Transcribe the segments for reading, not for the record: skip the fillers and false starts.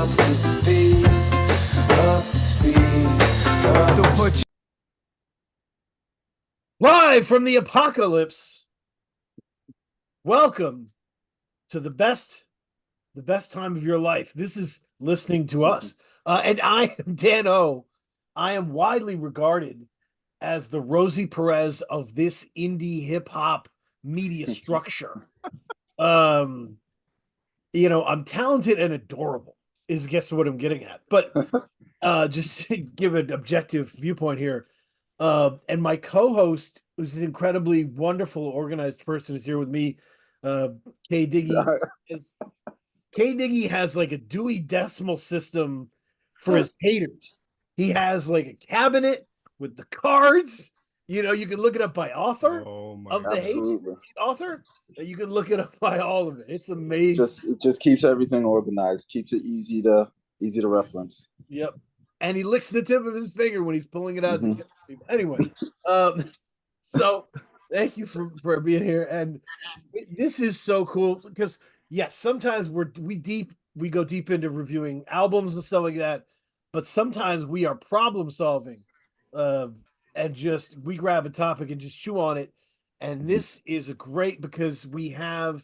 up to speed, up to speed, up to speed. Live from the apocalypse. Welcome to the best time of your life. This is listening to us. And I am Dan O. I am widely regarded as the Rosie Perez of this indie hip hop media structure. I'm talented and adorable, is guess what I'm getting at. But just to give an objective viewpoint here. And my co-host, who's an incredibly wonderful, organized person, is here with me. K Diggy. K Diggy has like a Dewey Decimal System for his haters. He has like a cabinet with the cards. You can look it up by author of the hate author. You can look it up by all of it. It's amazing. It just keeps everything organized, keeps it easy to reference. Yep. And he licks the tip of his finger when he's pulling it out to get to people. Anyway, so thank you for being here. And this is so cool because yes, sometimes we go deep into reviewing albums and stuff like that, but sometimes we are problem solving, and just we grab a topic and just chew on it. And this is a great because we are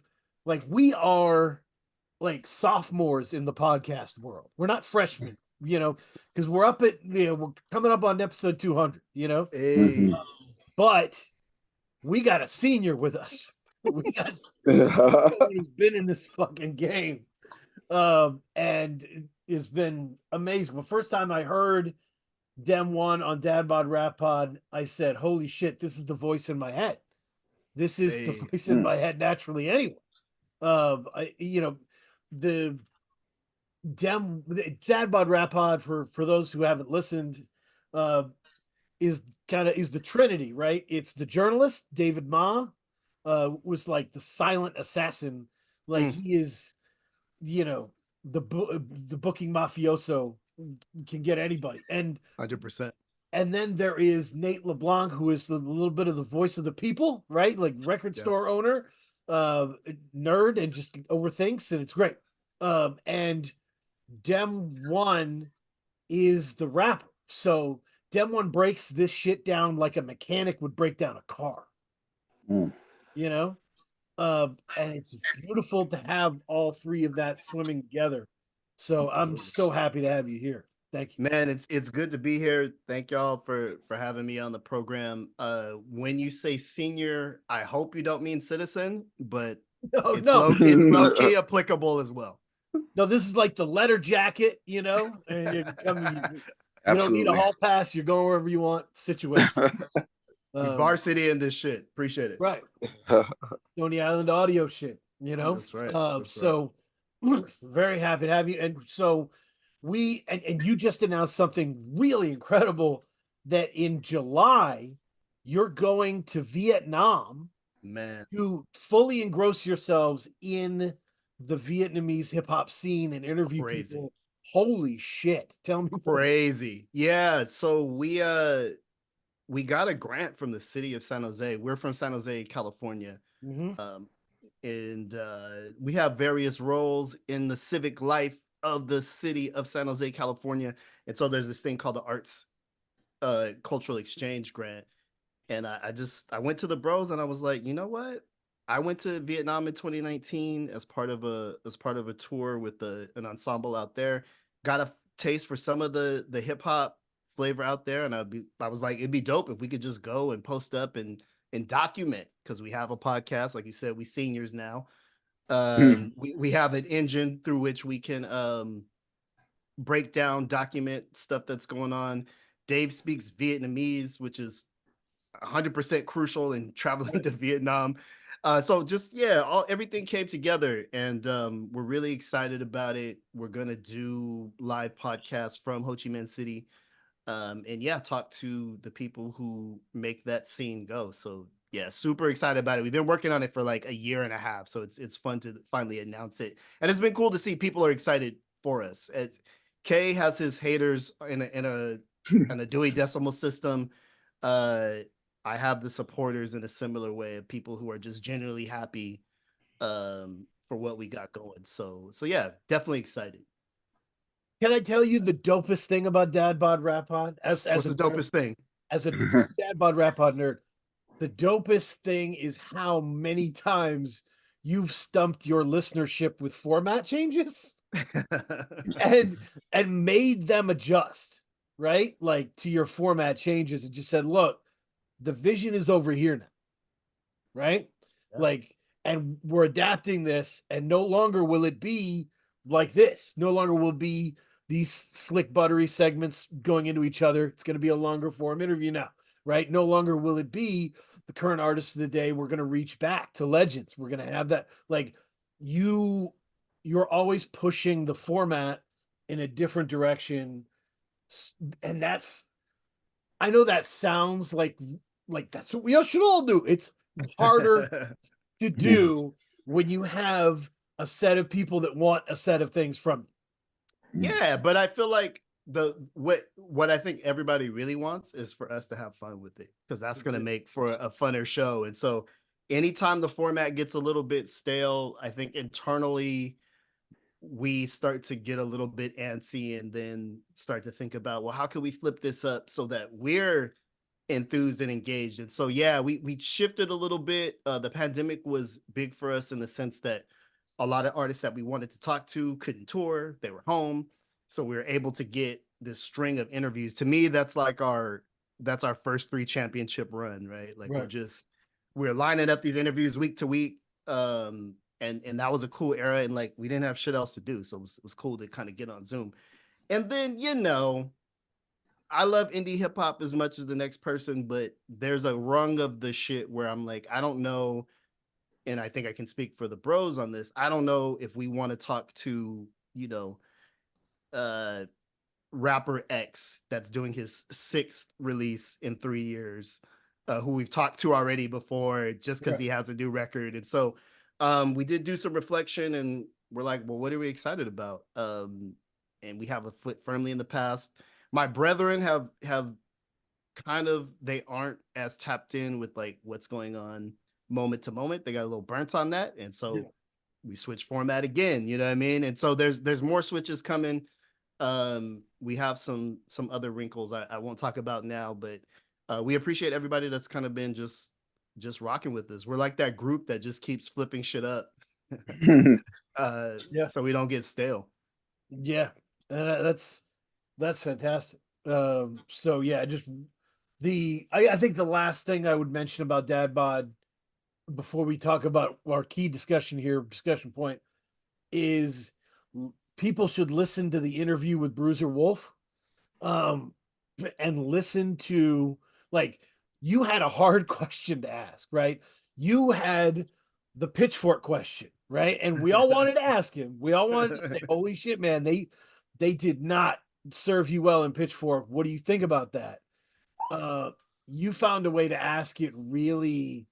like sophomores in the podcast world. We're not freshmen. Because we're up at, we're coming up on episode 200, Hey. But we got a senior with us. We got someone who's been in this fucking game. And it's been amazing. The first time I heard Dem 1 on Dad Bod Rap Pod, I said, holy shit, this is the voice in my head. This is the voice in my head naturally anyway. The Dad Bod Rap Pod, for those who haven't listened, is the Trinity, right? It's the journalist David Ma, was like the silent assassin, like he is, the booking mafioso can get anybody, and 100%. And then there is Nate LeBlanc, who is the little bit of the voice of the people, right? Like record store owner, nerd, and just overthinks, and it's great. And Dem 1 is the rapper. So Dem 1 breaks this shit down like a mechanic would break down a car. And it's beautiful to have all three of that swimming together. So I'm so happy to have you here. Thank you. Man, it's good to be here. Thank y'all for having me on the program. When you say senior, I hope you don't mean citizen, but it's low-key applicable as well. No, this is like the letter jacket, and you don't need a hall pass. You're going wherever you want situation. Varsity in this shit. Appreciate it. Right. Stony Island audio shit, That's right. Very happy to have you. And so and you just announced something really incredible that in July, you're going to Vietnam, man, to fully engross yourselves in the Vietnamese hip hop scene and interview people. Holy shit. Tell me. Crazy. Yeah. So we got a grant from the city of San Jose. We're from San Jose, California. And we have various roles in the civic life of the city of San Jose, California. And so there's this thing called the Arts Cultural Exchange Grant. And I went to the bros and I was like, you know what? I went to Vietnam in 2019 as part of a tour with an ensemble out there. Got a taste for some of the hip hop flavor out there, and I was like, it'd be dope if we could just go and post up and document, because we have a podcast, like you said, we seniors now. We have an engine through which we can break down, document stuff that's going on. Dave speaks Vietnamese, which is 100% crucial in traveling to Vietnam. So just, everything came together, and we're really excited about it. We're going to do live podcasts from Ho Chi Minh City, and talk to the people who make that scene go. So super excited about it. We've been working on it for like a year and a half. So it's fun to finally announce it. And it's been cool to see people are excited for us. As Kay has his haters in a Dewey Decimal System. I have the supporters in a similar way of people who are just genuinely happy for what we got going. So definitely excited. Can I tell you the dopest thing about Dad Bod Rap Pod? What's the dopest thing? As a Dad Bod Rap Pod nerd, the dopest thing is how many times you've stumped your listenership with format changes and made them adjust, right? Like to your format changes and just said, look, the vision is over here now, right? Yeah. Like, and we're adapting this, and no longer will it be like this. No longer will be these slick buttery segments going into each other. It's going to be a longer form interview now, right? No longer will it be the current artists of the day. We're going to reach back to legends. We're going to have that. Like you're always pushing the format in a different direction. And that's, I know that sounds like that's what we all should all do. It's harder to do when you have a set of people that want a set of things from you. Yeah, but I feel like what I think everybody really wants is for us to have fun with it, because that's going to make for a funner show. And so anytime the format gets a little bit stale, I think internally we start to get a little bit antsy and then start to think about, well, how can we flip this up so that we're enthused and engaged? And so, yeah, we shifted a little bit. The pandemic was big for us in the sense that a lot of artists that we wanted to talk to couldn't tour. They were home. So we were able to get this string of interviews. To me, that's our first 3 championship run, right? Like Right. we're lining up these interviews week to week. And that was a cool era. And like, we didn't have shit else to do. So it was cool to kind of get on Zoom. And then, I love indie hip hop as much as the next person, but there's a rung of the shit where I'm like, I don't know. And I think I can speak for the bros on this. I don't know if we want to talk to, rapper X that's doing his 6th release in 3 years, who we've talked to already before, just because he has a new record. And so we did do some reflection, and we're like, well, what are we excited about? And we have a foot firmly in the past. My brethren have kind of, they aren't as tapped in with like what's going on moment to moment. They got a little burnt on that. And so we switch format again, you know what I mean? And so there's more switches coming. We have some other wrinkles I won't talk about now, but we appreciate everybody that's kind of been just rocking with us. We're like that group that just keeps flipping shit up. So we don't get stale. Yeah. And that's fantastic. So yeah, just I think the last thing I would mention about Dad Bod before we talk about our key discussion point is people should listen to the interview with Bruiser Wolf, and listen to, like, you had a hard question to ask, right? You had the pitchfork question, right? And we all wanted to ask him. We all wanted to say, holy shit, man, they did not serve you well in pitchfork. What do you think about that? You found a way to ask it really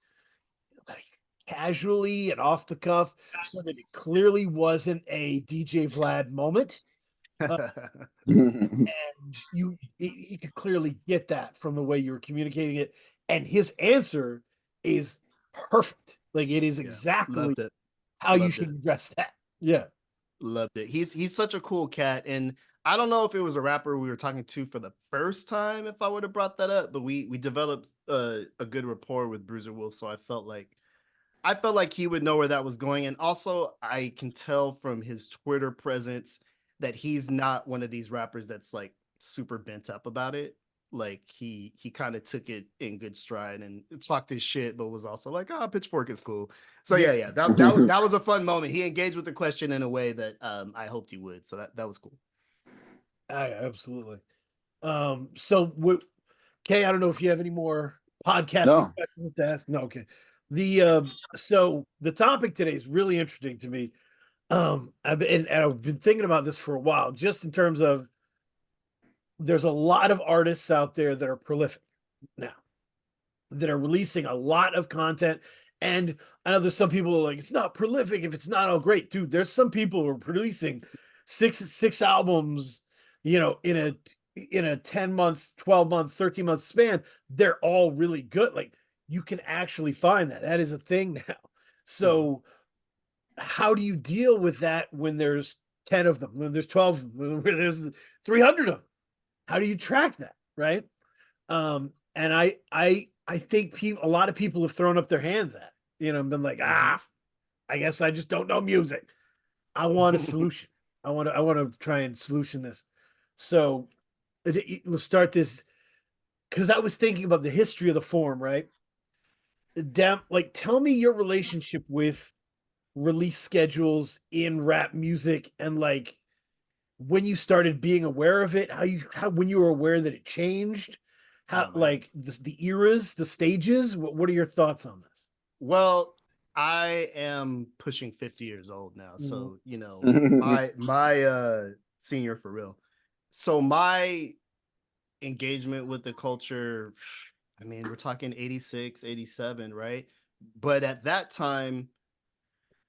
like casually and off the cuff, so that it clearly wasn't a DJ Vlad moment. And you could clearly get that from the way you were communicating it. And his answer is perfect. Like it is exactly how you should address that. Yeah. Loved it. He's such a cool cat. And I don't know if it was a rapper we were talking to for the first time, if I would have brought that up, but we developed a good rapport with Bruiser Wolf. So I felt like he would know where that was going. And also I can tell from his Twitter presence that he's not one of these rappers that's like super bent up about it. Like he kind of took it in good stride and talked his shit, but was also like, pitchfork is cool. So yeah. That was a fun moment. He engaged with the question in a way that I hoped he would. So that was cool. Absolutely. So Kay, I don't know if you have any more podcast questions to ask. No, okay. So the topic today is really interesting to me. I've been thinking about this for a while, just in terms of there's a lot of artists out there that are prolific now, that are releasing a lot of content. And I know there's some people who are like, it's not prolific if it's not all great. Dude, there's some people who are producing six albums, in a 10-month, 12-month, 13-month span. They're all really good. Like you can actually find that is a thing now. So how do you deal with that when there's 10 of them. Then there's 12. There's 300 of them. How do you track that, right? And I think a lot of people have thrown up their hands at, been like, I guess I just don't know music. I want a solution. I want to try and solution this. So we'll start this because I was thinking about the history of the form, right? Tell me your relationship with release schedules in rap music and like when you started being aware of it, how when you were aware that it changed, how like the eras, the stages. What are your thoughts on this? Well, I am pushing 50 years old now, so my senior for real. So my engagement with the culture, I mean, we're talking 86, 87, right? But at that time,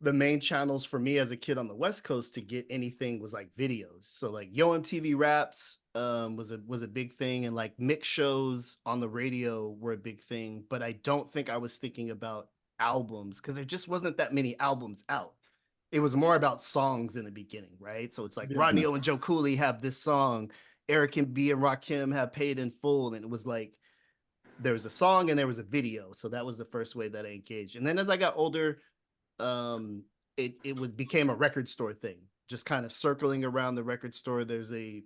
the main channels for me as a kid on the West Coast to get anything was like videos. So like Yo MTV Raps was a big thing, and like mix shows on the radio were a big thing. But I don't think I was thinking about albums because there just wasn't that many albums out. It was more about songs in the beginning, right? So it's like Rodney O and Joe Cooley have this song, Eric and B and Rakim have Paid in Full, and it was like there was a song and there was a video. So that was the first way that I engaged. And then as I got older, it became a record store thing, just kind of circling around the record store. There's a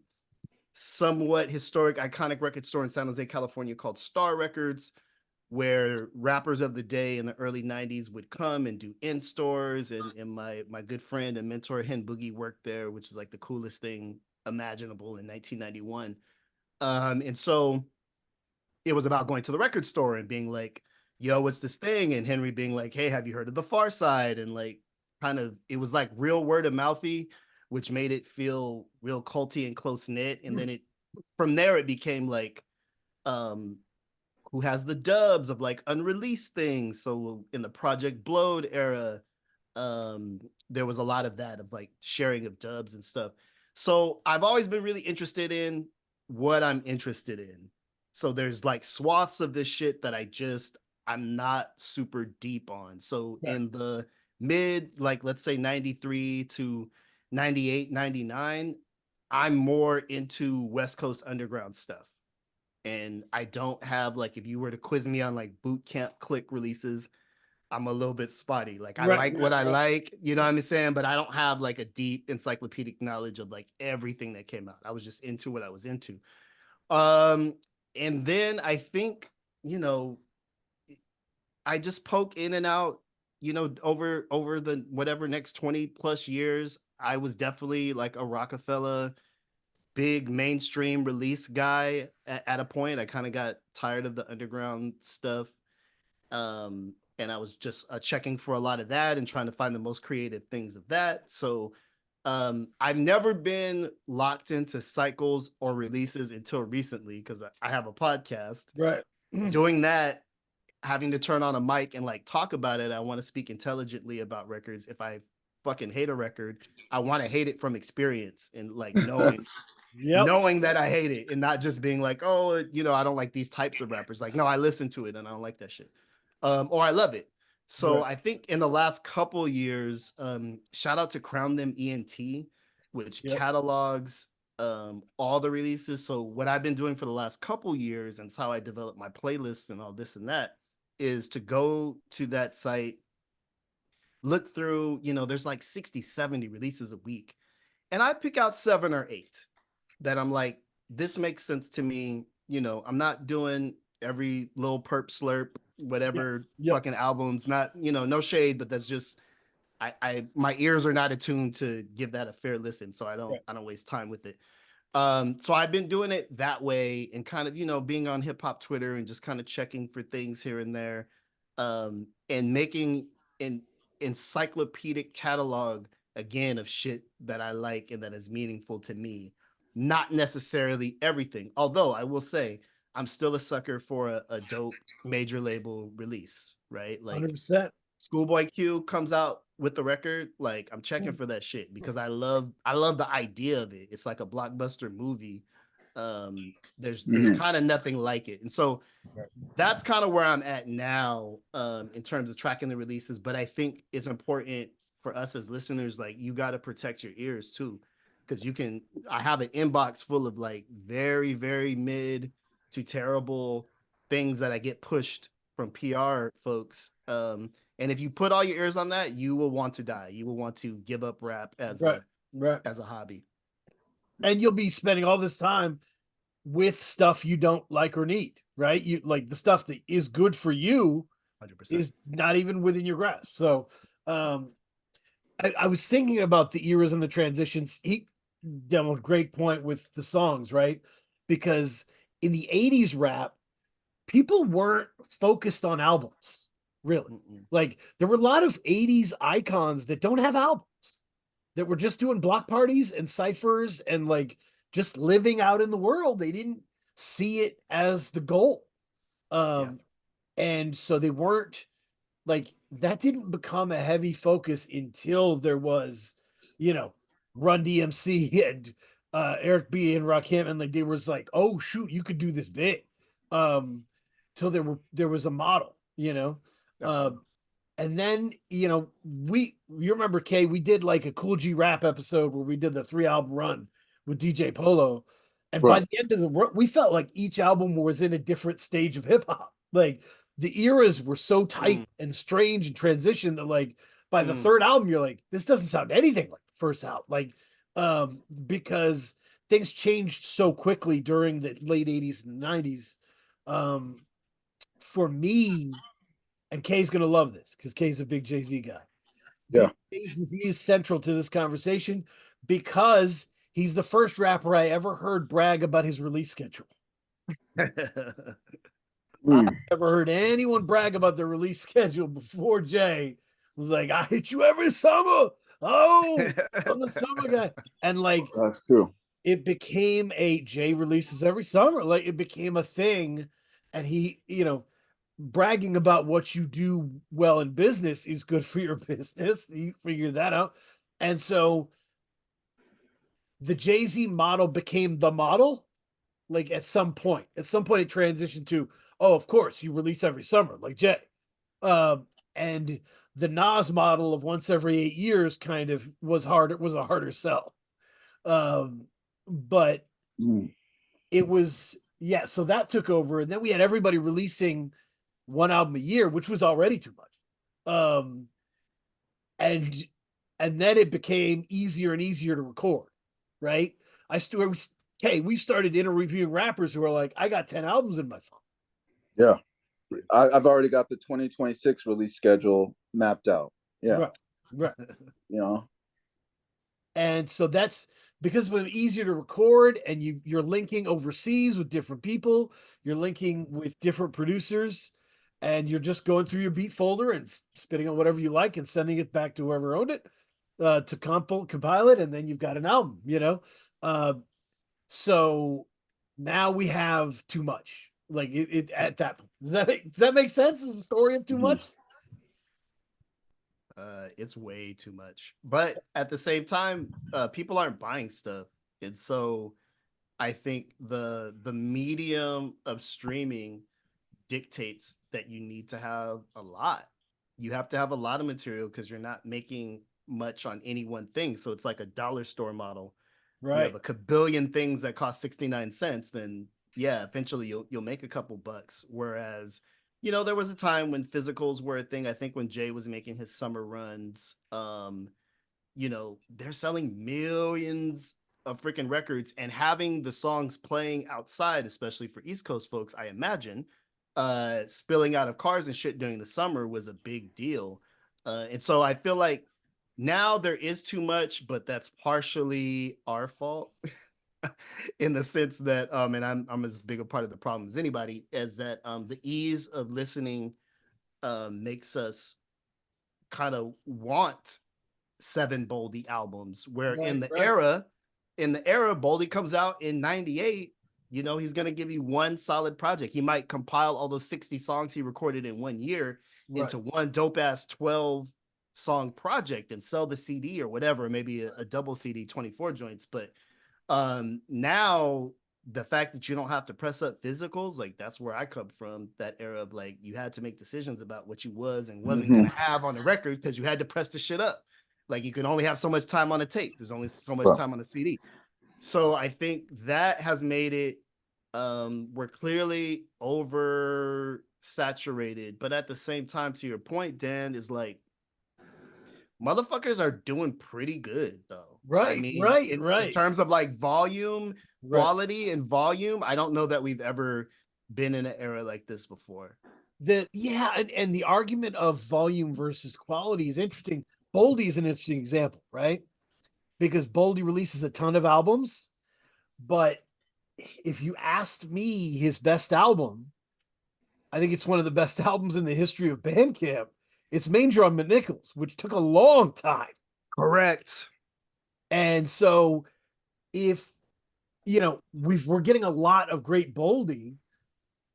somewhat historic, iconic record store in San Jose, California called Star Records, where rappers of the day in the early 90s would come and do in stores. And my good friend and mentor, Hen Boogie, worked there, which is like the coolest thing imaginable in 1991. And so it was about going to the record store and being like, yo, what's this thing? And Henry being like, hey, have you heard of the Far Side? And like, kind of, it was like real word of mouthy, which made it feel real culty and close knit. And then from there, it became like, who has the dubs of like unreleased things. So in the Project Blowed era, there was a lot of that, of like sharing of dubs and stuff. So I've always been really interested in what I'm interested in. So there's like swaths of this shit that I'm not super deep on. So in the mid, like let's say 93 to 98, 99, I'm more into West Coast underground stuff. And I don't have, like, if you were to quiz me on like boot camp click releases, I'm a little bit spotty. Like I like what I like, you know what I'm saying? But I don't have like a deep encyclopedic knowledge of like everything that came out. I was just into what I was into. And then I think, I just poke in and out, over the whatever next 20 plus years. I was definitely like a Rockefeller big mainstream release guy at a point. I kind of got tired of the underground stuff. And I was just checking for a lot of that and trying to find the most creative things of that. So I've never been locked into cycles or releases until recently, because I have a podcast. Right. Doing that, having to turn on a mic and like talk about it. I want to speak intelligently about records. If I fucking hate a record, I want to hate it from experience and like knowing that I hate it, and not just being like, oh, I don't like these types of rappers. Like, no, I listen to it and I don't like that shit. Or I love it. So I think in the last couple years, shout out to Crown Them ENT, which catalogs all the releases. So what I've been doing for the last couple years, and it's how I develop my playlists and all this and that, is to go to that site, look through, there's like 60, 70 releases a week. And I pick out 7 or 8 that I'm like, this makes sense to me. I'm not doing every Lil Perp Slurp, whatever fucking albums, not, no shade, but that's just, my ears are not attuned to give that a fair listen. So I don't waste time with it. So I've been doing it that way, and kind of, being on hip hop Twitter and just kind of checking for things here and there, and making an encyclopedic catalog again of shit that I like and that is meaningful to me. Not necessarily everything, although I will say I'm still a sucker for a dope major label release, right? Like 100%. Schoolboy Q comes out with the record, like I'm checking for that shit, because I love the idea of it. It's like a blockbuster movie. There's kind of nothing like it. And so that's kind of where I'm at now, in terms of tracking the releases. But I think it's important for us as listeners, like you got to protect your ears too. Cause I have an inbox full of like very, very mid to terrible things that I get pushed from PR folks. And if you put all your ears on that, you will want to die. You will want to give up rap as right, right. as a hobby. And you'll be spending all this time with stuff you don't like or need, right? You like the stuff that is good for you 100%. is not even within your grasp. So I was thinking about the eras and the transitions. He done a great point with the songs, right? Because in the 80s rap, people weren't focused on albums, really. Like there were a lot of 80s icons that don't have albums, that were just doing block parties and ciphers and like just living out in the world. They didn't see it as the goal. And so they weren't like that didn't become a heavy focus until there was, Run DMC and Eric B and Rakim, and like there was like, oh shoot, you could do this big. Till there was a model, and then you remember Kay, we did like a Cool G Rap episode where we did the 3-album run with DJ Polo, and by the end of we felt like each album was in a different stage of hip hop. Like the eras were so tight and strange and transition that like by the third album you're like, this doesn't sound anything like the first album, like because things changed so quickly during the late 80s and 90s. For me, and Kay's gonna love this because Kay's a big Jay-Z guy. Yeah. He is central to this conversation because he's the first rapper I ever heard brag about his release schedule. I've never heard anyone brag about their release schedule before Jay. Was like, I hit you every summer. Oh, I'm the summer guy. And like, that's true. It became Jay releases every summer. Like it became a thing. And he, bragging about what you do well in business is good for your business. You figured that out. And so the Jay-Z model became the model. Like at some point it transitioned to, oh, of course you release every summer like Jay. And the Nas model of once every 8 years kind of was a harder sell. But it was, so that took over. And then we had everybody releasing one album a year, which was already too much. And then it became easier and easier to record, right? We started interviewing rappers who are like, I got 10 albums in my phone. Yeah. I've already got the 2026 release schedule mapped out. Yeah. Right. And so that's because it was easier to record, and you're linking overseas with different people. You're linking with different producers, and you're just going through your beat folder and spitting on whatever you like and sending it back to whoever owned it to compile it. And then you've got an album, So now we have too much. Like it at that point. Does that make sense? Is the story of too much? It's way too much. But at the same time, people aren't buying stuff. And so I think the medium of streaming dictates that you need to have a lot. You have to have a lot of material because you're not making much on any one thing. So it's like a dollar store model. Right. You have a kabillion things that cost 69 cents, then eventually you'll make a couple bucks. Whereas, there was a time when physicals were a thing. I think when Jay was making his summer runs, they're selling millions of freaking records, and having the songs playing outside, especially for East Coast folks, I imagine, spilling out of cars and shit during the summer was a big deal. And so I feel like now there is too much, but that's partially our fault in the sense that, and I'm as big a part of the problem as anybody, is that the ease of listening makes us kind of want 7 Boldy albums, where in the era, Boldy comes out in 98, he's going to give you one solid project. He might compile all those 60 songs he recorded in 1 year into one dope ass 12 song project and sell the CD or whatever, maybe a double CD, 24 joints. But now the fact that you don't have to press up physicals, like that's where I come from, that era of like, you had to make decisions about what you was and wasn't going to have on the record because you had to press the shit up. Like you can only have so much time on a tape. There's only so much Right. time on a CD. So I think that has made it we're clearly oversaturated, but at the same time, to your point, Dan, is like motherfuckers are doing pretty good though. I Right, mean, right, in right, terms of like volume, right. quality, and volume, I don't know that we've ever been in an era like this before. And the argument of volume versus quality is interesting. Boldy is an interesting example, right? Because Boldy releases a ton of albums, but if you asked me his best album, I think it's one of the best albums in the history of Bandcamp. It's Manger on McNichols, which took a long time. Correct. And so if we're getting a lot of great Boldy,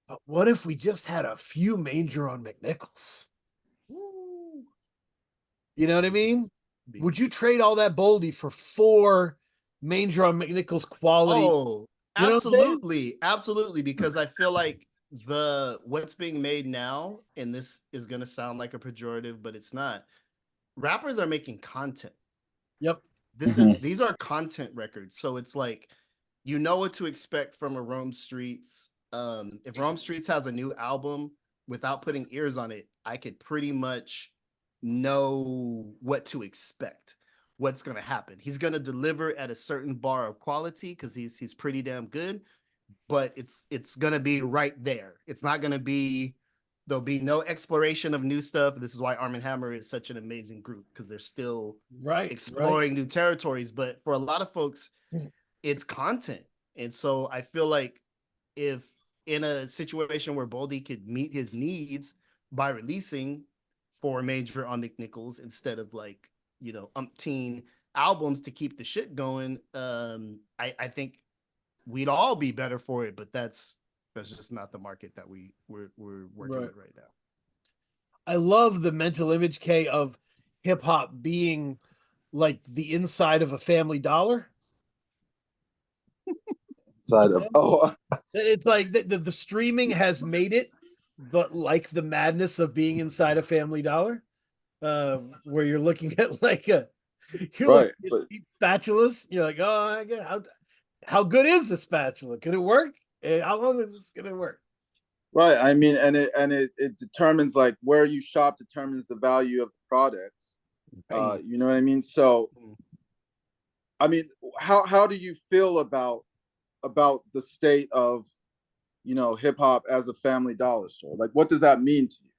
but what if we just had a few Manger on McNichols? You know what I mean? Would you trade all that Boldy for 4 Manger on McNichols quality? Oh, You know what I'm saying? absolutely, absolutely. Because I feel like what's being made now, and this is gonna sound like a pejorative, but it's not. Rappers are making content. Yep. These are content records. So it's like you know what to expect from a Rome Streets. If Rome Streets has a new album without putting ears on it, I could pretty much know what to expect, what's gonna happen. He's gonna deliver at a certain bar of quality because he's pretty damn good, but it's gonna be right there. It's not gonna be there'll be no exploration of new stuff. This is why Arm & Hammer is such an amazing group because they're still exploring new territories. But for a lot of folks, it's content. And so I feel like if in a situation where Boldy could meet his needs by releasing 4 Major on McNichols instead of like, umpteen albums to keep the shit going, I think we'd all be better for it. But that's just not the market that we're working with right now. I love the mental image, K, of hip hop being like the inside of a Family Dollar. It's like the streaming has made it, but like the madness of being inside a Family Dollar, where you're looking at like looking at cheap spatulas. You're like, oh, how good is the spatula? Can it work? How long is this gonna work? Right. I mean, and it determines like where you shop determines the value of the products. You know what I mean? So, I mean, how do you feel about the state of hip hop as a Family Dollar store? Like, what does that mean to you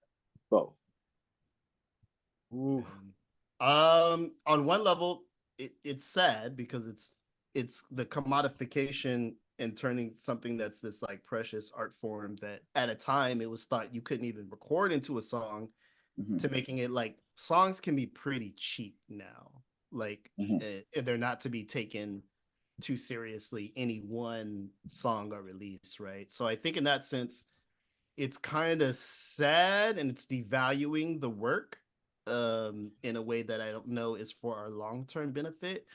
both? Ooh. On one level, it's sad because it's the commodification and turning something that's this like precious art form that at a time it was thought you couldn't even record into a song to making it like songs can be pretty cheap now. Like they're not to be taken too seriously any one song or release, right? So I think in that sense, it's kind of sad and it's devaluing the work in a way that I don't know is for our long-term benefit.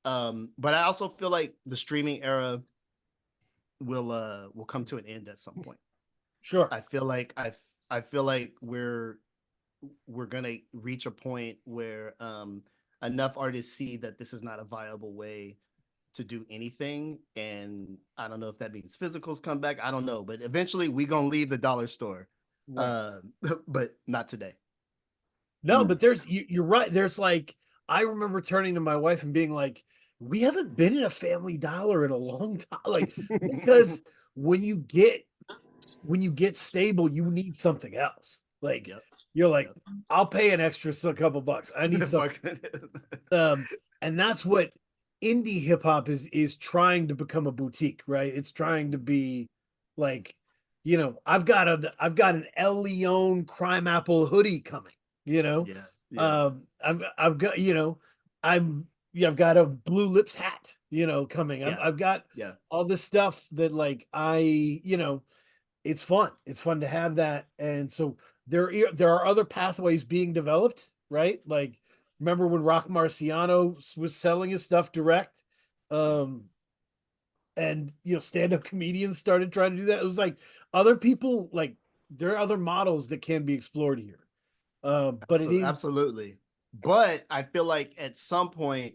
But I also feel like the streaming era will come to an end at some point. Sure. I feel like we're gonna reach a point where enough artists see that this is not a viable way to do anything, and I don't know if that means physicals come back. I don't know, but eventually we gonna leave the dollar store, but not today. No, but you're right. There's like I remember turning to my wife and being like, "We haven't been in a Family Dollar in a long time." Like because when you get stable, you need something else. Like you're like, I'll pay an extra couple bucks. I need something. And that's what indie hip hop is trying to become a boutique, right? It's trying to be like, I've got an El Leon Crime Apple hoodie coming, I've got, I've got a Blue Lips hat, coming. I've got all this stuff that like it's fun. It's fun to have that. And so there are other pathways being developed, right? Like remember when Rock Marciano was selling his stuff direct? And stand-up comedians started trying to do that. It was like other people, like there are other models that can be explored here. But it is absolutely But I feel like at some point,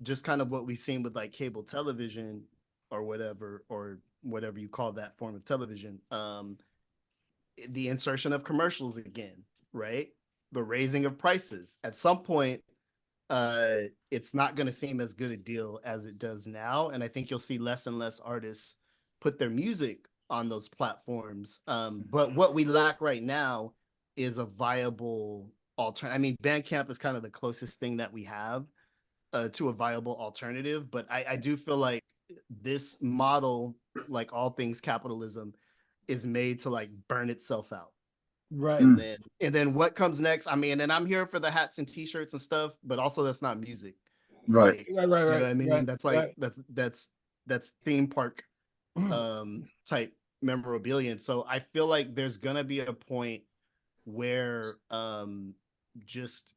just kind of what we've seen with like cable television or whatever you call that form of television, the insertion of commercials again, right? The raising of prices. At some point, it's not going to seem as good a deal as it does now. And I think you'll see less and less artists put their music on those platforms. But what we lack right now is a viable alternative. I mean, Bandcamp is kind of the closest thing that we have to a viable alternative. But I do feel like this model, like all things capitalism, is made to like burn itself out. Right. And then what comes next? I mean, and I'm here for the hats and t-shirts and stuff, but also that's not music. Right. Like, you know what I mean? Right, That's like that's theme park type memorabilia. And so I feel like there's gonna be a point where just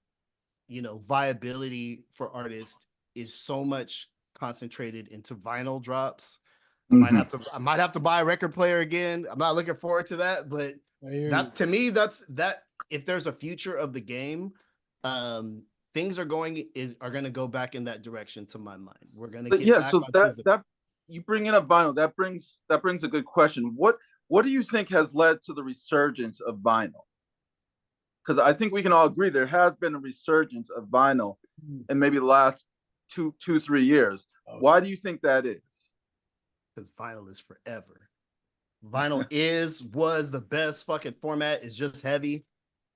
viability for artists is so much concentrated into vinyl drops. I might have to buy a record player again. I'm not looking forward to that, but that to me, that's if there's a future of the game, things are going to go back in that direction to my mind. We're going to get back so on that you bring in up vinyl, that brings a good question. What do you think has led to the resurgence of vinyl? Because I think we can all agree there has been a resurgence of vinyl in maybe the last 2-3 years. Why do you think that is? Because vinyl is forever. Vinyl was the best fucking format. It's just heavy.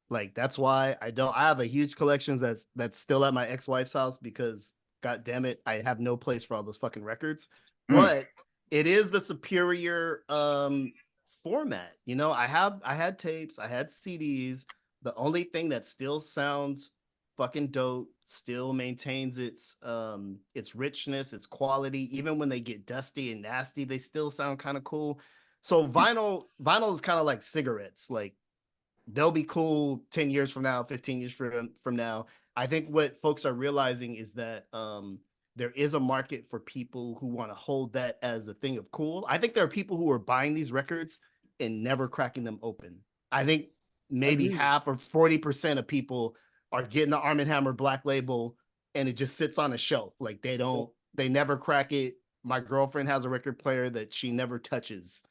Like that's why I have a huge collections that's still at my ex-wife's house because god damn it, I have no place for all those fucking records. But it is the superior format. I had tapes, I had CDs. The only thing that still sounds fucking dope, still maintains its richness, its quality, even when they get dusty and nasty, they still sound kind of cool. So vinyl is kind of like cigarettes. Like they'll be cool 10 years from now, 15 years from now. I think what folks are realizing is that there is a market for people who want to hold that as a thing of cool. I think there are people who are buying these records and never cracking them open. I think maybe half or 40% of people are getting the Arm & Hammer Black Label and it just sits on a shelf. Like they never crack it. My girlfriend has a record player that she never touches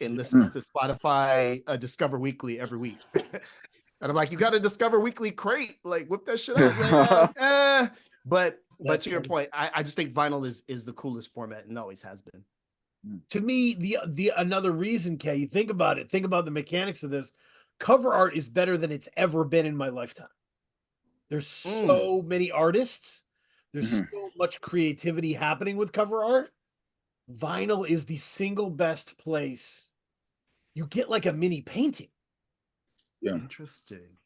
and listens to Spotify Discover Weekly every week. And I'm like, you got a Discover Weekly crate, like whip that shit out. Like, But to your point, I just think vinyl is the coolest format and always has been. To me, the another reason, Kay, you think about it, think about the mechanics of this. Cover art is better than it's ever been in my lifetime. There's so many artists. There's so much creativity happening with cover art. Vinyl is the single best place. You get like a mini painting. Yeah. Interesting.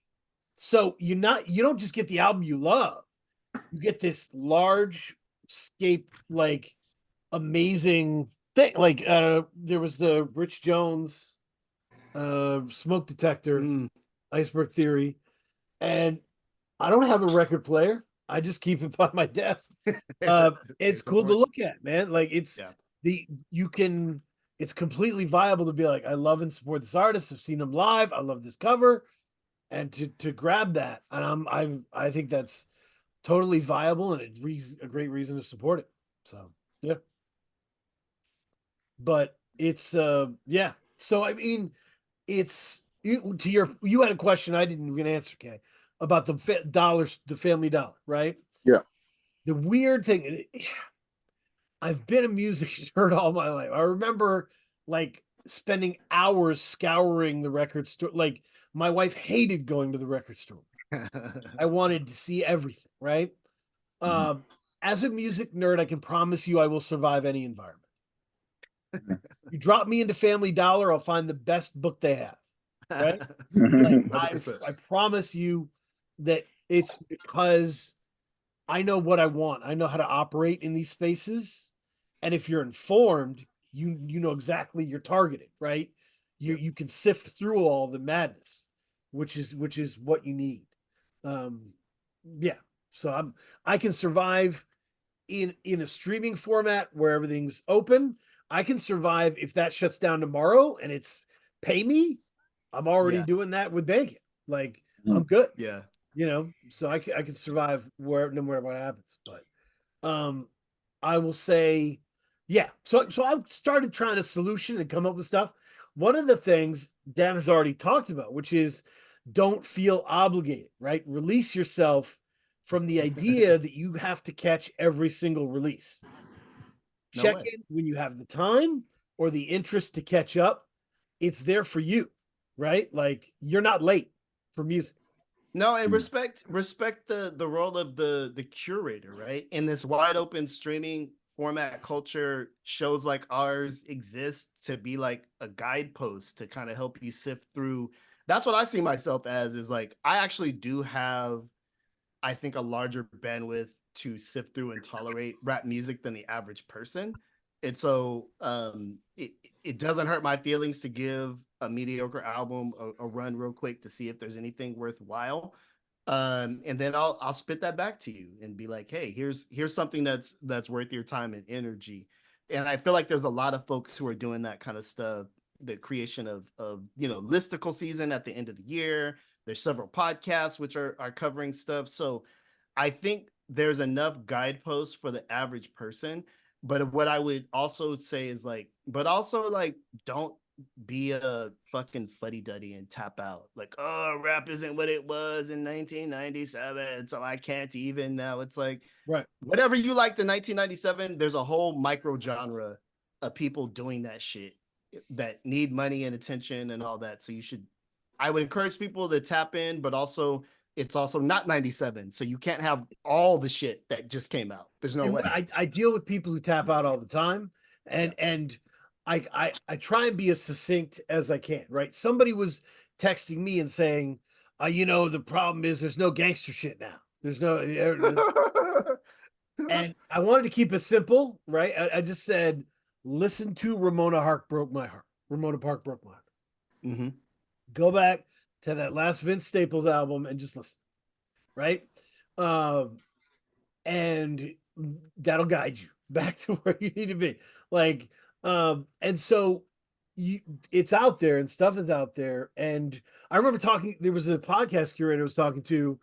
So you don't just get the album you love. You get this large scape, like amazing thing. Like there was the Rich Jones Smoke Detector, Iceberg Theory, and I don't have a record player. I just keep it by my desk. It's cool to look at, man. Like it's completely viable to be like, I love and support this artist. I've seen them live. I love this cover, and to grab that, and I think that's totally viable and a great reason to support it. So yeah, but it's yeah. So I mean, it's you had a question I didn't even answer, Kay, about the Family Dollar, right? Yeah. The weird thing, I've been a music nerd all my life. I remember like spending hours scouring the record store. Like my wife hated going to the record store. I wanted to see everything, right? As a music nerd, I can promise you I will survive any environment. You drop me into Family Dollar, I'll find the best book they have. Right? Like, I promise you that it's because I know what I want. I know how to operate in these spaces. And if you're informed, you know exactly you're targeted, right? You can sift through all the madness, which is what you need. Yeah. So I can survive in a streaming format where everything's open. I can survive if that shuts down tomorrow and it's pay me. I'm already doing that with Bacon. Like I'm good. Yeah. you know, so I can survive no matter what happens. But I will say, yeah. So I started trying a solution and come up with stuff. One of the things Dan has already talked about, which is don't feel obligated, right? Release yourself from the idea that you have to catch every single release. No Check way. in when you have the time or the interest to catch up. It's there for you, right? Like you're not late for music. No, and respect the role of the curator, right? In this wide open streaming format culture, shows like ours exist to be like a guidepost to kind of help you sift through. That's what I see myself as, is like I actually do have, I think, a larger bandwidth to sift through and tolerate rap music than the average person. And so it doesn't hurt my feelings to give a mediocre album a run real quick to see if there's anything worthwhile. And then I'll spit that back to you and be like, hey, here's something that's worth your time and energy. And I feel like there's a lot of folks who are doing that kind of stuff, the creation of listicle season at the end of the year. There's several podcasts which are covering stuff. So I think there's enough guideposts for the average person. But what I would also say is like, but also like, don't be a fucking fuddy-duddy and tap out. Like, oh, rap isn't what it was in 1997, so I can't even now. It's like, right, whatever you liked in 1997, there's a whole micro genre of people doing that shit that need money and attention and all that. So I would encourage people to tap in, but also it's also not 97. So you can't have all the shit that just came out. There's no way. I deal with people who tap out all the time, and I try and be as succinct as I can, right? Somebody was texting me and saying, the problem is there's no gangster shit now. There's no, and I wanted to keep it simple, right? I just said, listen to Ramona Park broke my heart. Ramona Park broke my heart. Mm-hmm. Go back to that last Vince Staples album and just listen, right? And that'll guide you back to where you need to be. Like, and so it's out there and stuff is out there. And I remember there was a podcast curator I was talking to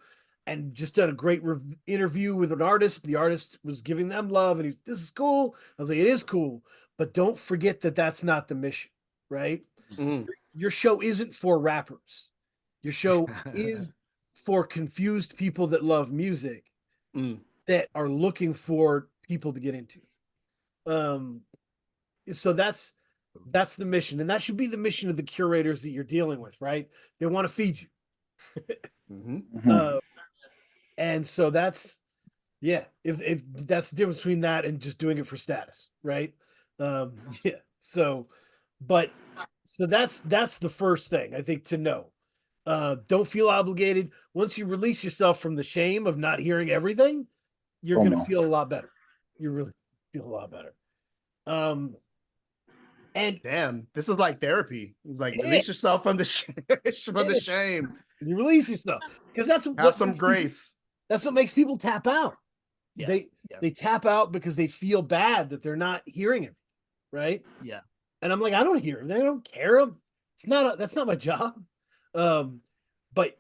and just done a great interview with an artist. The artist was giving them love and this is cool. I was like, it is cool, but don't forget that that's not the mission, right? Mm-hmm. Your show isn't for rappers. Your show is for confused people that love music. That are looking for people to get into. So that's the mission, and that should be the mission of the curators that you're dealing with, right? They want to feed you. Mm-hmm. And so that's, yeah, if that's the difference between that and just doing it for status, right? Yeah. So that's the first thing I think to know. Don't feel obligated. Once you release yourself from the shame of not hearing everything, you're going to feel a lot better. You really feel a lot better. And damn, this is like therapy. It's like release yourself from the the shame. You release yourself because that's have some grace. That's what makes people tap out. Yeah. They tap out because they feel bad that they're not hearing it, right? Yeah. And I'm like, I don't hear them. They don't care. That's not my job. But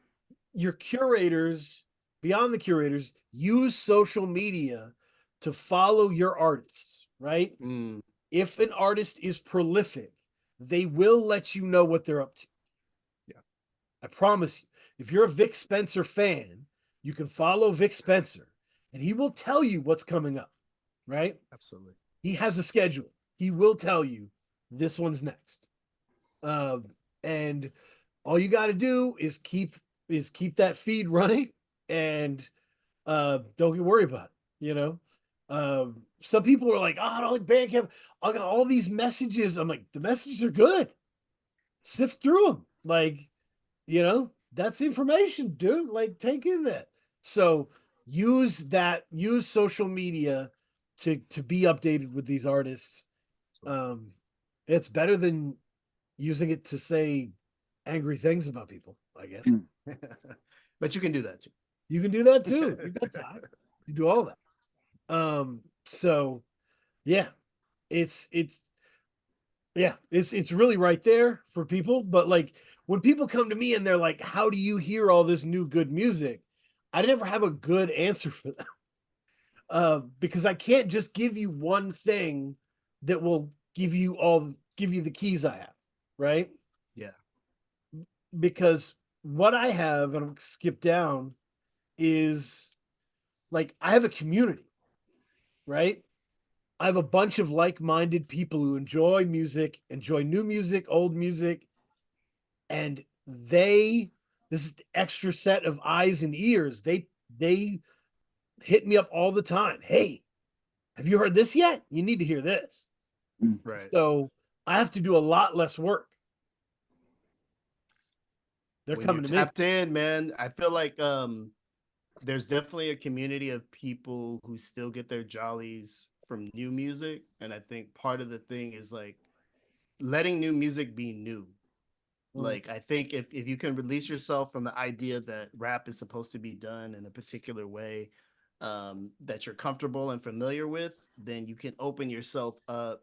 your curators, beyond the curators, use social media to follow your artists, right? If an artist is prolific, they will let you know what they're up to. Yeah. I promise you. If you're a Vic Spencer fan, you can follow Vic Spencer and he will tell you what's coming up, right? Absolutely. He has a schedule. He will tell you this one's next. And all you got to do is keep that feed running and don't get worried about it, some people are like, oh, I don't like Bandcamp. I got all these messages. I'm like, the messages are good. Sift through them. Like, that's information, dude. Like, take in that. So use social media to be updated with these artists. It's better than using it to say angry things about people, I guess. But you can do that too. You can do that too. You got time. You do all that. So yeah, it's really right there for people. But like when people come to me and they're like, how do you hear all this new good music? I never have a good answer for that. Because I can't just give you one thing that will give you the keys I have, right? Yeah. Because what I have, and I'll skip down, is like I have a community, right? I have a bunch of like-minded people who enjoy music, enjoy new music, old music, and this is the extra set of eyes and ears. They hit me up all the time. Hey, have you heard this yet? You need to hear this. Right. So I have to do a lot less work. They're When coming you're to me. tapped in, man, I feel like there's definitely a community of people who still get their jollies from new music. And I think part of the thing is like letting new music be new. Like, I think if you can release yourself from the idea that rap is supposed to be done in a particular way that you're comfortable and familiar with, then you can open yourself up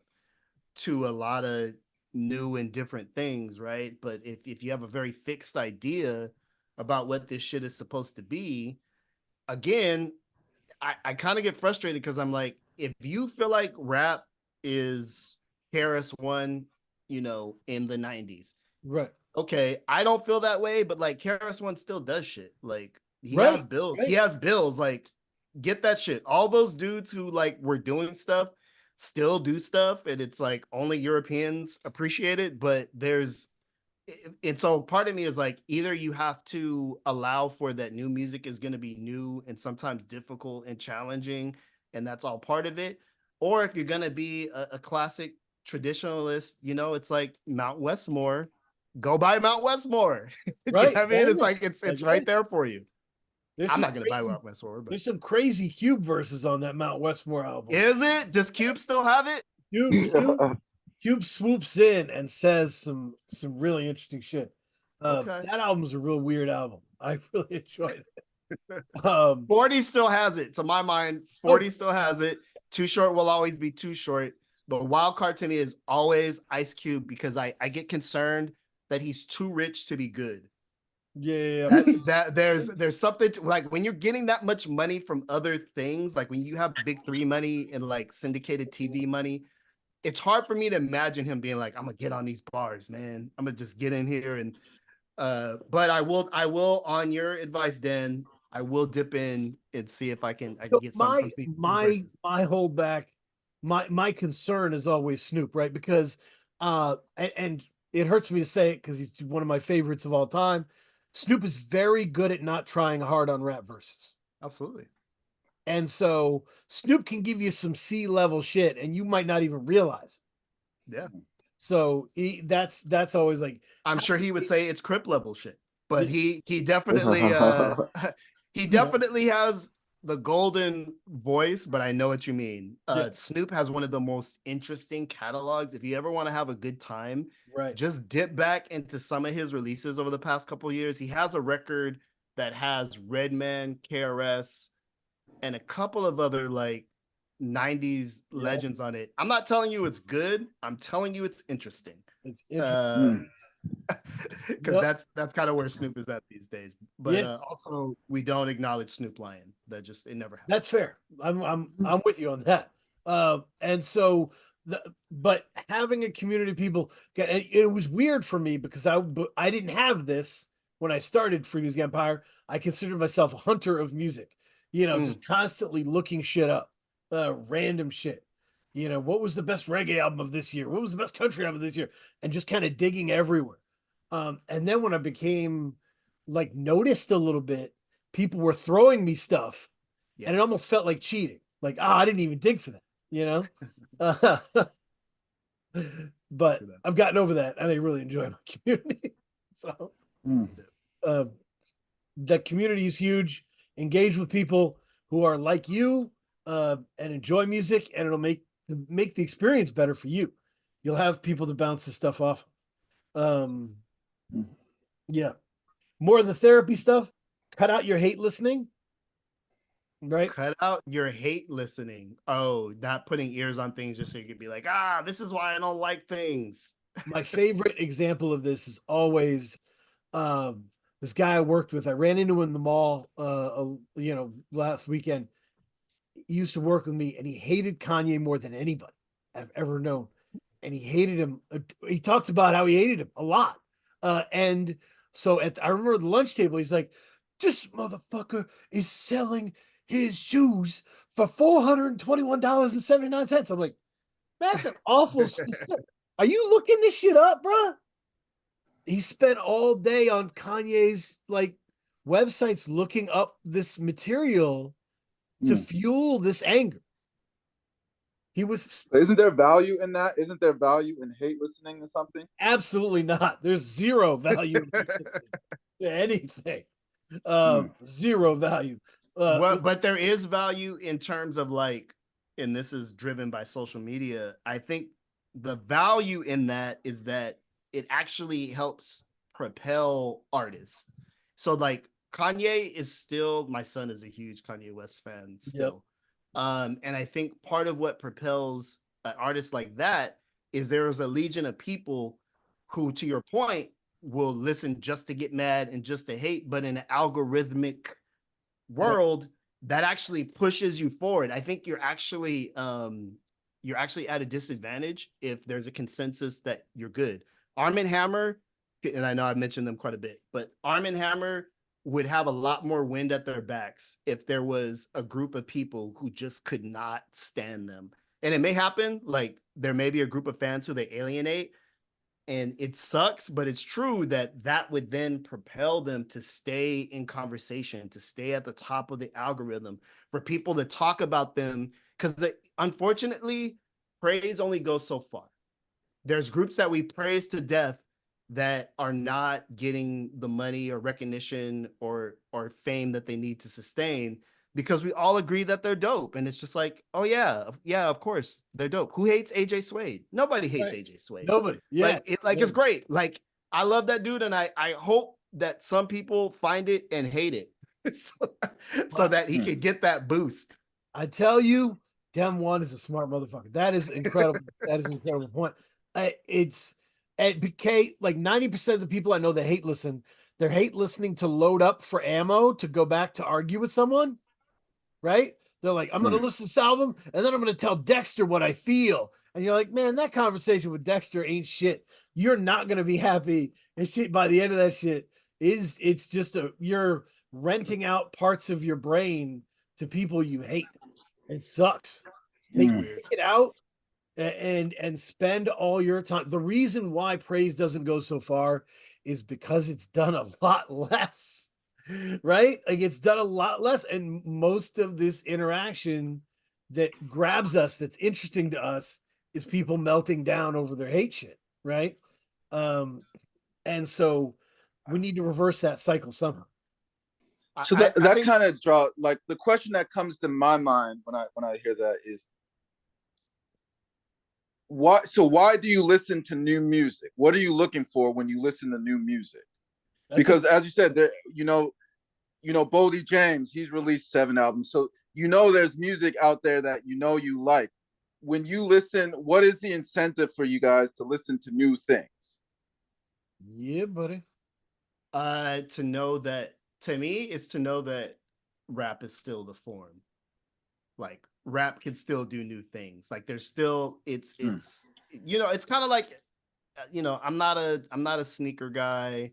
to a lot of new and different things, right? But if you have a very fixed idea about what this shit is supposed to be, again, I kind of get frustrated because I'm like, if you feel like rap is KRS-One, you know, in the 90s, Right. okay, I don't feel that way, but like KRS-One still does shit. Like he Right, has bills. right. He has bills. Like, get that shit. All those dudes who like were doing stuff still do stuff, and it's like only Europeans appreciate it. But and so part of me is like, either you have to allow for that new music is going to be new and sometimes difficult and challenging, and that's all part of it. Or if you're going to be a classic traditionalist, you know, it's like Mount Westmore. Go buy Mount Westmore. You know Right. what I mean? It's Yeah. like it's right there for you. There's I'm some not gonna buy crazy, Mount Westmore, but there's some crazy Cube verses on that Mount Westmore album. is it? Does Cube still have it? Cube swoops in and says some really interesting shit. Okay. That album's a real weird album. I really enjoyed it. 40 still has it. To my mind, 40 still has it. Too Short will always be Too Short. But wild card to me is always Ice Cube because I get concerned that he's too rich to be good. Yeah. That there's something to, like when you're getting that much money from other things, like when you have big three money and like syndicated TV money, it's hard for me to imagine him being like, I'm gonna get on these bars, man. I'm gonna just get in here and but I will on your advice, Dan, I will dip in and see if I can So get some my holdback, my concern is always Snoop, right? Because and it hurts me to say it because he's one of my favorites of all time. Snoop is very good at not trying hard on rap verses. Absolutely. And so Snoop can give you some C-level shit and you might not even realize it. Yeah. So that's always like, I'm sure he would say it's Crip level shit, but he definitely he definitely has the golden voice, but I know what you mean. Snoop has one of the most interesting catalogs. If you ever want to have a good time, right, just dip back into some of his releases over the past couple of years. He has a record that has Redman, KRS, and a couple of other like 90s legends on it. I'm not telling you it's good. I'm telling you it's interesting. it's interesting. Because that's kind of where Snoop is at these days. But also we don't acknowledge Snoop Lion. That just it never happened. That's fair. I'm with you on that. And so but having a community of people, it was weird for me because I didn't have this when I started Freemusicempire. I considered myself a hunter of music, you know, just constantly looking shit up, random shit. You know, what was the best reggae album of this year? What was the best country album of this year? And just kind of digging everywhere. And then when I became like noticed a little bit, people were throwing me stuff and it almost felt like cheating. Like, I didn't even dig for that, you know? But I've gotten over that and I really enjoy my community. So the community is huge. Engage with people who are like you and enjoy music, and it'll make the experience better for you. You'll have people to bounce the stuff off. Yeah. More of the therapy stuff. Cut out your hate listening. Right. Cut out your hate listening. Oh, not putting ears on things just so you could be like, this is why I don't like things. My favorite example of this is always This guy I worked with, I ran into him in the mall, last weekend. He used to work with me, and he hated Kanye more than anybody I've ever known. And he hated him. He talked about how he hated him a lot. And so I remember the lunch table, he's like, "This motherfucker is selling his shoes for $421.79." I'm like, that's an awful specific. Are you looking this shit up, bro? He spent all day on Kanye's websites looking up this material to fuel this anger. He was Isn't there value in that? Isn't there value in hate listening to something? absolutely not. There's zero value to anything. Zero value. But there is value in terms of and this is driven by social media. I think the value in that is that it actually helps propel artists. So Kanye is still, my son is a huge Kanye West fan still. Yep. And I think part of what propels an artist like that is there is a legion of people who, to your point, will listen just to get mad and just to hate, but in an algorithmic world that actually pushes you forward. I think you're actually at a disadvantage if there's a consensus that you're good. Arm & Hammer, and I know I've mentioned them quite a bit, but Arm & Hammer would have a lot more wind at their backs if there was a group of people who just could not stand them. And it may happen, there may be a group of fans who they alienate, and it sucks, but it's true that would then propel them to stay in conversation, to stay at the top of the algorithm, for people to talk about them, because unfortunately, praise only goes so far. There's groups that we praise to death that are not getting the money or recognition or fame that they need to sustain, because we all agree that they're dope. And it's just oh yeah, of course they're dope. Who hates AJ Suede? Nobody hates AJ Suede. Nobody. Yeah. It's great. I love that dude, and I hope that some people find it and hate it so that he can get that boost. I tell you, Dem One is a smart motherfucker. That is incredible. That is an incredible point. It became 90% of the people I know that hate listen, they're hate listening to load up for ammo to go back to argue with someone, right? They're like, I'm going to listen to this album, and then I'm going to tell Dexter what I feel. And you're like, man, that conversation with Dexter ain't shit. You're not going to be happy. And shit, by the end of that shit, it's just you're renting out parts of your brain to people you hate. It sucks. Take it out and spend all your time. The reason why praise doesn't go so far is because it's done a lot less, right? It's done a lot less. And most of this interaction that grabs us, that's interesting to us, is people melting down over their hate shit, right? And so we need to reverse that cycle somehow. So that kind of draw, the question that comes to my mind when I hear that is, why do you listen to new music? What are you looking for when you listen to new music? Because as you said, there, Boldy James, he's released 7 albums. So there's music out there that you like. When you listen, what is the incentive for you guys to listen to new things? Yeah, buddy. To me, it's to know that rap is still the form. Rap can still do new things. There's still it's kind of I'm not a sneaker guy.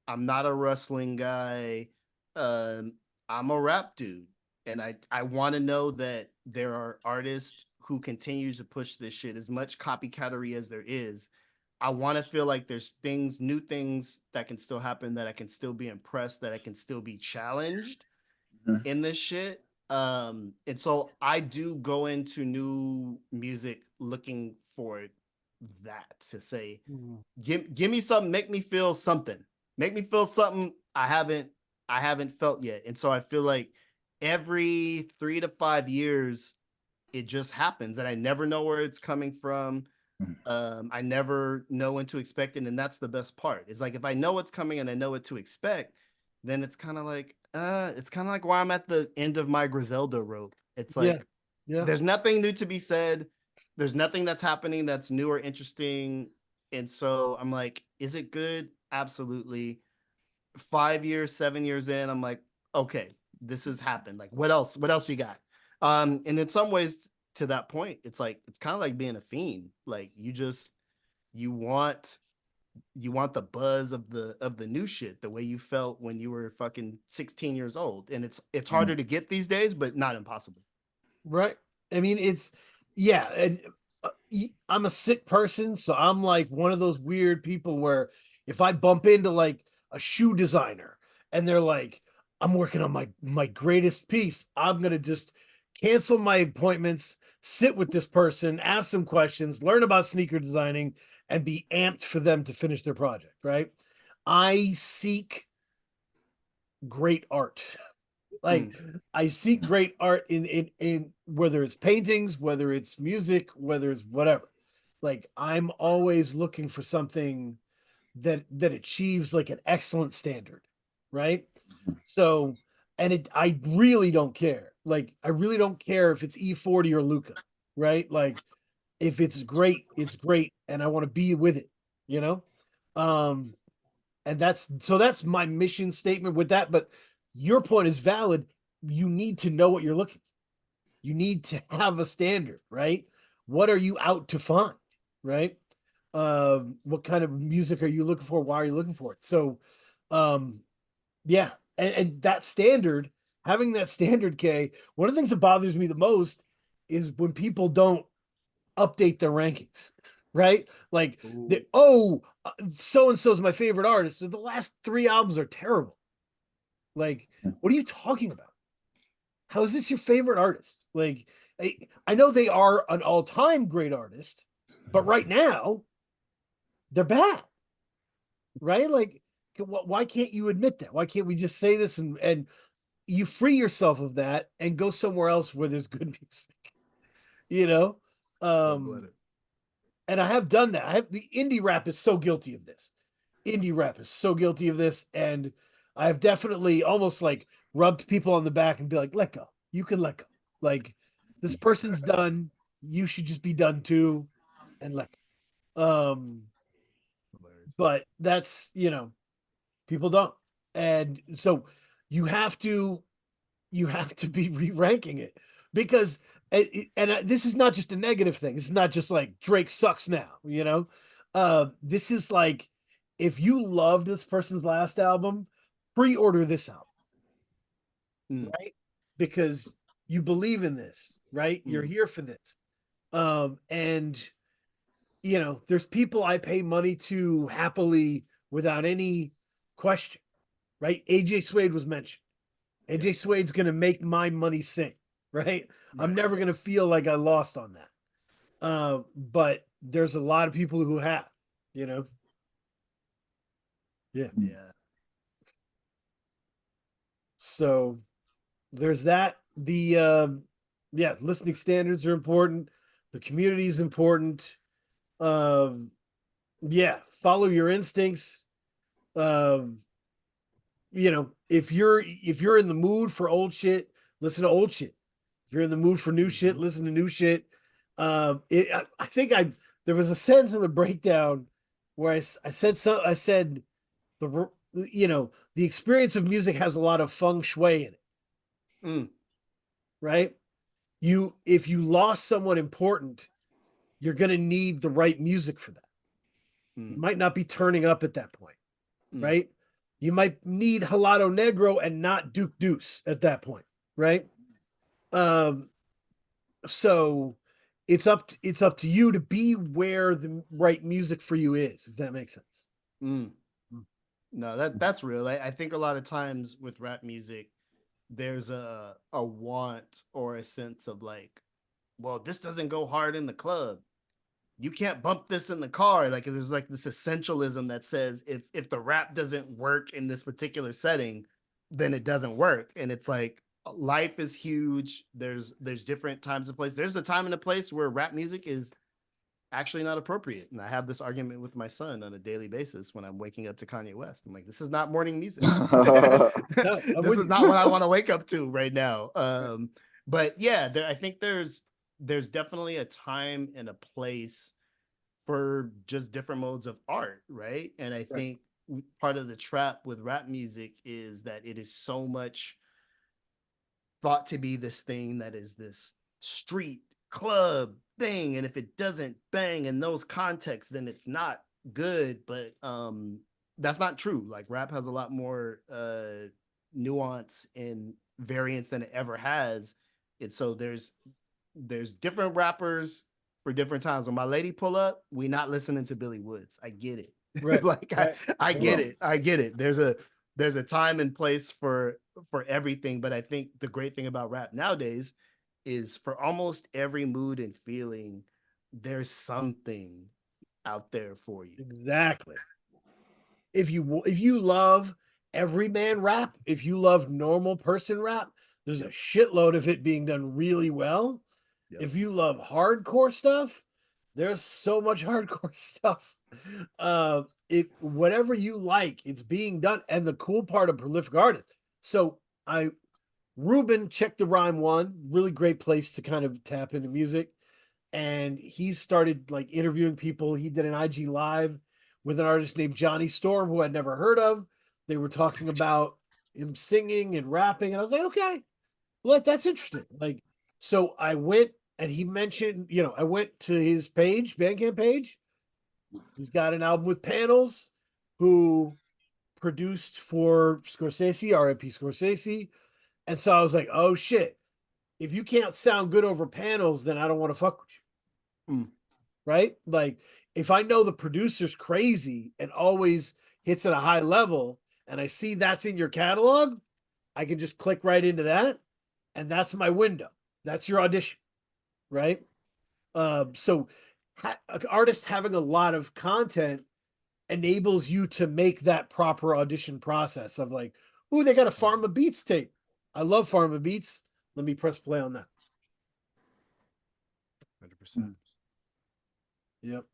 I'm not a wrestling guy. I'm a rap dude. And I want to know that there are artists who continue to push this shit, as much copycattery as there is. I want to feel like there's new things that can still happen, that I can still be impressed, that I can still be challenged in this shit. And so I do go into new music looking for that, to say, give me something, make me feel something I haven't felt yet. And so I feel like every 3 to 5 years, it just happens, and I never know where it's coming from. I never know when to expect it, and that's the best part. It's if I know what's coming and I know what to expect, then it's kind of like where I'm at the end of my Griselda rope. It's there's nothing new to be said. There's nothing that's happening that's new or interesting. And so I'm like, is it good? Absolutely. 5 years, 7 years in, I'm like, okay, this has happened. Like, what else? What else you got? And in some ways, to that point, it's like it's kind of like being a fiend. Like you want the buzz of the new shit, the way you felt when you were fucking 16 years old. And it's harder to get these days, but not impossible. Right. I mean, yeah. And I'm a sick person, so I'm like one of those weird people where if I bump into like a shoe designer and they're like, I'm working on my greatest piece, I'm gonna just cancel my appointments, sit with this person, ask them questions, learn about sneaker designing, and be amped for them to finish their project. Right. I seek great art. Like I see great art in whether it's paintings, whether it's music, whether it's whatever. Like I'm always looking for something that achieves like an excellent standard, right? So, and I really don't care. Like I really don't care if it's E40 or Luca, right? Like if it's great, and I want to be with it, you know. Um, and that's my mission statement with that. But your point is valid. You need to know what you're looking for. You need to have a standard, right? What are you out to find, right? What kind of music are you looking for? Why are you looking for it? So, yeah, and that standard, having that standard, K. One of the things that bothers me the most is when people don't update their rankings, right? Like, so and so is my favorite artist. So the last 3 albums are terrible. Like, what are you talking about? How is this your favorite artist? Like, I know they are an all-time great artist, but right now they're bad, right? Like, why can't you admit that? Why can't we just say this and you free yourself of that and go somewhere else where there's good music, you know? And I have done that. The indie rap is so guilty of this. Indie rap is so guilty of this, and I have definitely almost like rubbed people on the back and be like, let go. You can let go. Like this person's done. You should just be done too, and let go. But that's people don't, and so you have to be re-ranking it because this is not just a negative thing. This is not just like Drake sucks now, this is like if you loved this person's last album, pre-order this album, right? Because you believe in this, right? You're here for this. And there's people I pay money to happily without any question, right? AJ Suede was mentioned. AJ Suede's going to make my money sing, right? I'm never going to feel like I lost on that. But there's a lot of people who have, Yeah. So there's that. Listening standards are important. The community is important. Follow your instincts. If you're in the mood for old shit, listen to old shit. If you're in the mood for new shit, listen to new shit. I think there was a sense in the breakdown where I said the experience of music has a lot of feng shui in it. Right? If you lost someone important, you're going to need the right music for that. You might not be turning up at that point, right? You might need Halado Negro and not Duke Deuce at that point, right? So it's up to you to be where the right music for you is, if that makes sense. No, that's real. I think a lot of times with rap music, there's a want or a sense of like, well, this doesn't go hard in the club. You can't bump this in the car. Like there's like this essentialism that says if the rap doesn't work in this particular setting, then it doesn't work. And it's like life is huge. There's different times and places. There's a time and a place where rap music is actually not appropriate. And I have this argument with my son on a daily basis when I'm waking up to Kanye West. I'm like, this is not morning music. This is not what I want to wake up to right now. But yeah, I think there's definitely a time and a place for just different modes of art, right? And I think part of the trap with rap music is that it is so much thought to be this thing that is this street club thing, and if it doesn't bang in those contexts, then it's not good. But that's not true. Like, rap has a lot more nuance and variance than it ever has. And so there's different rappers for different times. When my lady pull up, we not listening to Billy Woods. I get it. Right. Like, Right. I get it. I get it. There's a time and place for everything. But I think the great thing about rap nowadays is for almost every mood and feeling, there's something out there for you. Exactly. If you love everyman rap, if you love normal person rap, there's a shitload of it being done really well. Yep. If you love hardcore stuff, there's so much hardcore stuff. Whatever you like, it's being done. And the cool part of prolific artists. So Ruben, Check the Rhyme One, really great place to kind of tap into music. And he started like interviewing people. He did an IG live with an artist named Johnny Storm, who I'd never heard of. They were talking about him singing and rapping. And I was like, okay, well, that's interesting. Like, so I went, and he mentioned, I went to his page, Bandcamp page. He's got an album with Panels, who produced for Scorsese, R.I.P. Scorsese. And so I was like, oh shit, if you can't sound good over Panels, then I don't want to fuck with you. Right? Like, if I know the producer's crazy and always hits at a high level, and I see that's in your catalog, I can just click right into that. And that's my window. That's your audition. Right? So artists having a lot of content enables you to make that proper audition process of like, ooh, they got a Pharma Beats tape. I love Pharma Beats. Let me press play on that. 100%. Yep.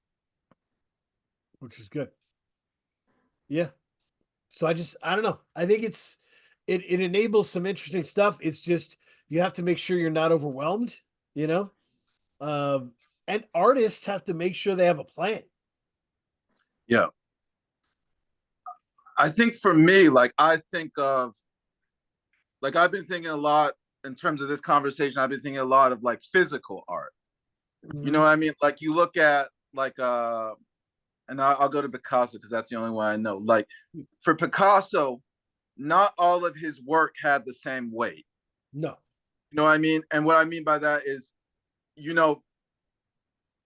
Which is good. Yeah. So I don't know. I think it enables some interesting stuff. It's just, you have to make sure you're not overwhelmed, and artists have to make sure they have a plan. Yeah. I think for me, like, I've been thinking a lot in terms of this conversation. I've been thinking a lot of like physical art. You know what I mean? Like, you look at like, and I'll go to Picasso because that's the only one I know. Like, for Picasso, not all of his work had the same weight. No. You know what I mean? And what I mean by that is,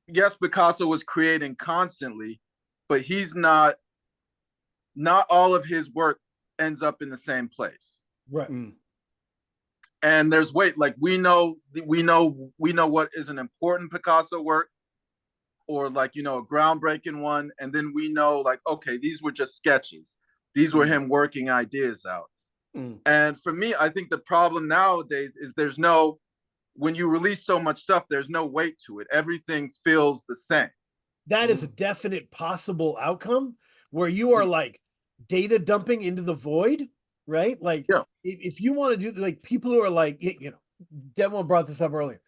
yes, Picasso was creating constantly, but he's not all of his work ends up in the same place. Right. And there's weight. Like, we know what is an important Picasso work, or like, a groundbreaking one. And then we know, like, okay, these were just sketches. These were him working ideas out. And for me, I think the problem nowadays is when you release so much stuff, there's no weight to it. Everything feels the same. That is a definite possible outcome where you are like data dumping into the void, right? Like, if you want to do, like, people who are like, Devon brought this up earlier.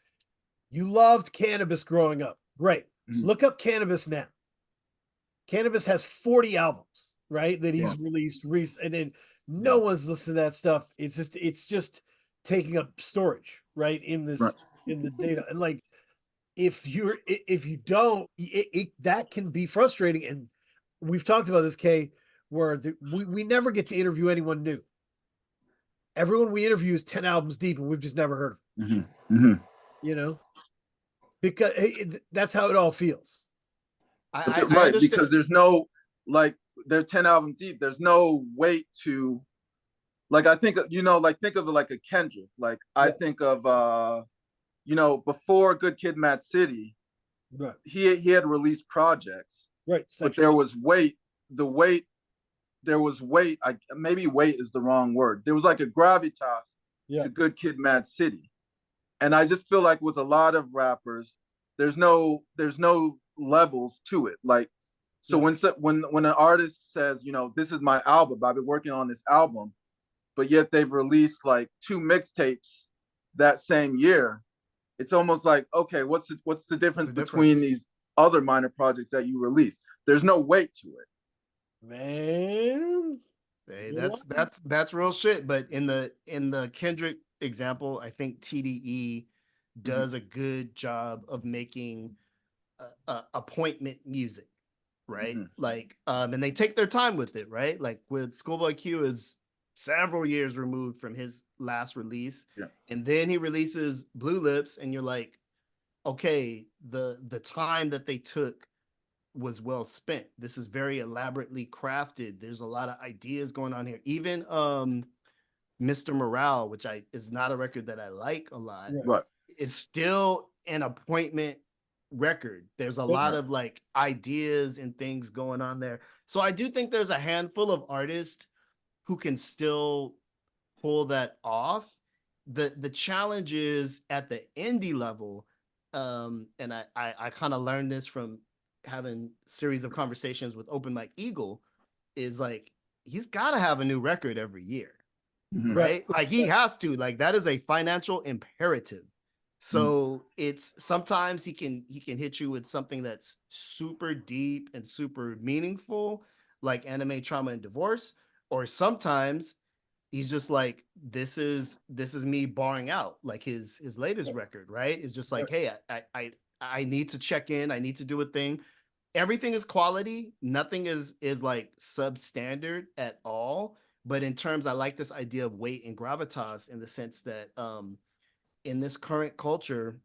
You loved Cannabis growing up. Great. Look up Cannabis now. Cannabis has 40 albums, right? That he's released and then no one's listening to that stuff. It's just taking up storage, right? In the data. And like, if you don't, that can be frustrating. And we've talked about this, Kay, where we never get to interview anyone new. Everyone we interview is 10 albums deep, and we've just never heard of them. Because that's how it all feels. Right, because there's no, like, they're 10 albums deep. There's no weight to, like, I think, think of like a Kendrick. Like, I think of, before Good Kid, Mad City, he had released projects. Right. But there was weight. There was weight. Maybe weight is the wrong word. There was like a gravitas to Good Kid, Mad City. And I just feel like with a lot of rappers, there's no levels to it. Like, so when an artist says, this is my album, I've been working on this album, but yet they've released like 2 mixtapes that same year, it's almost like, okay, what's the difference between these other minor projects that you release? There's no weight to it. Man. Hey, Good that's real shit. But in the Kendrick example, I think TDE does a good job of making appointment music, right? Like, and they take their time with it, right? Like with Schoolboy Q is several years removed from his last release, and then he releases Blue Lips, and you're like, okay, the time that they took was well spent. This is very elaborately crafted. There's a lot of ideas going on here. Even Mr. Morale, which is not a record that I like a lot, Right. is still an appointment record. There's a lot of like ideas and things going on there. So I do think there's a handful of artists who can still pull that off. The challenge is at the indie level, and I kind of learned this from having series of conversations with Open Mike Eagle, is like he's got to have a new record every year, right? Like he has to. Like that is a financial imperative. So it's sometimes he can hit you with something that's super deep and super meaningful, like Anime Trauma and Divorce, or sometimes he's just like, this is me barring out, like his latest record, right? It's just like, hey, I need to check in, I need to do a thing. Everything is quality, nothing is like substandard at all. But in terms, I like this idea of weight and gravitas in the sense that in this current culture,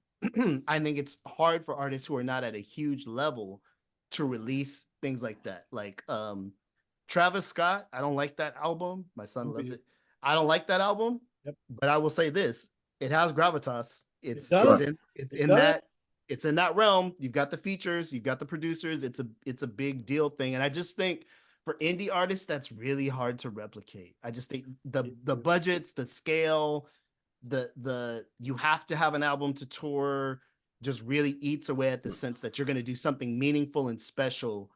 I think it's hard for artists who are not at a huge level to release things like that. Like Travis Scott, I don't like that album. My son loves it. I don't like that album, but I will say this: it has gravitas. It's in that realm. You've got the features, you've got the producers. It's a big deal thing, and I just think for indie artists, that's really hard to replicate. I just think the budgets, the scale, the you have to have an album to tour just really eats away at the sense that you're going to do something meaningful and special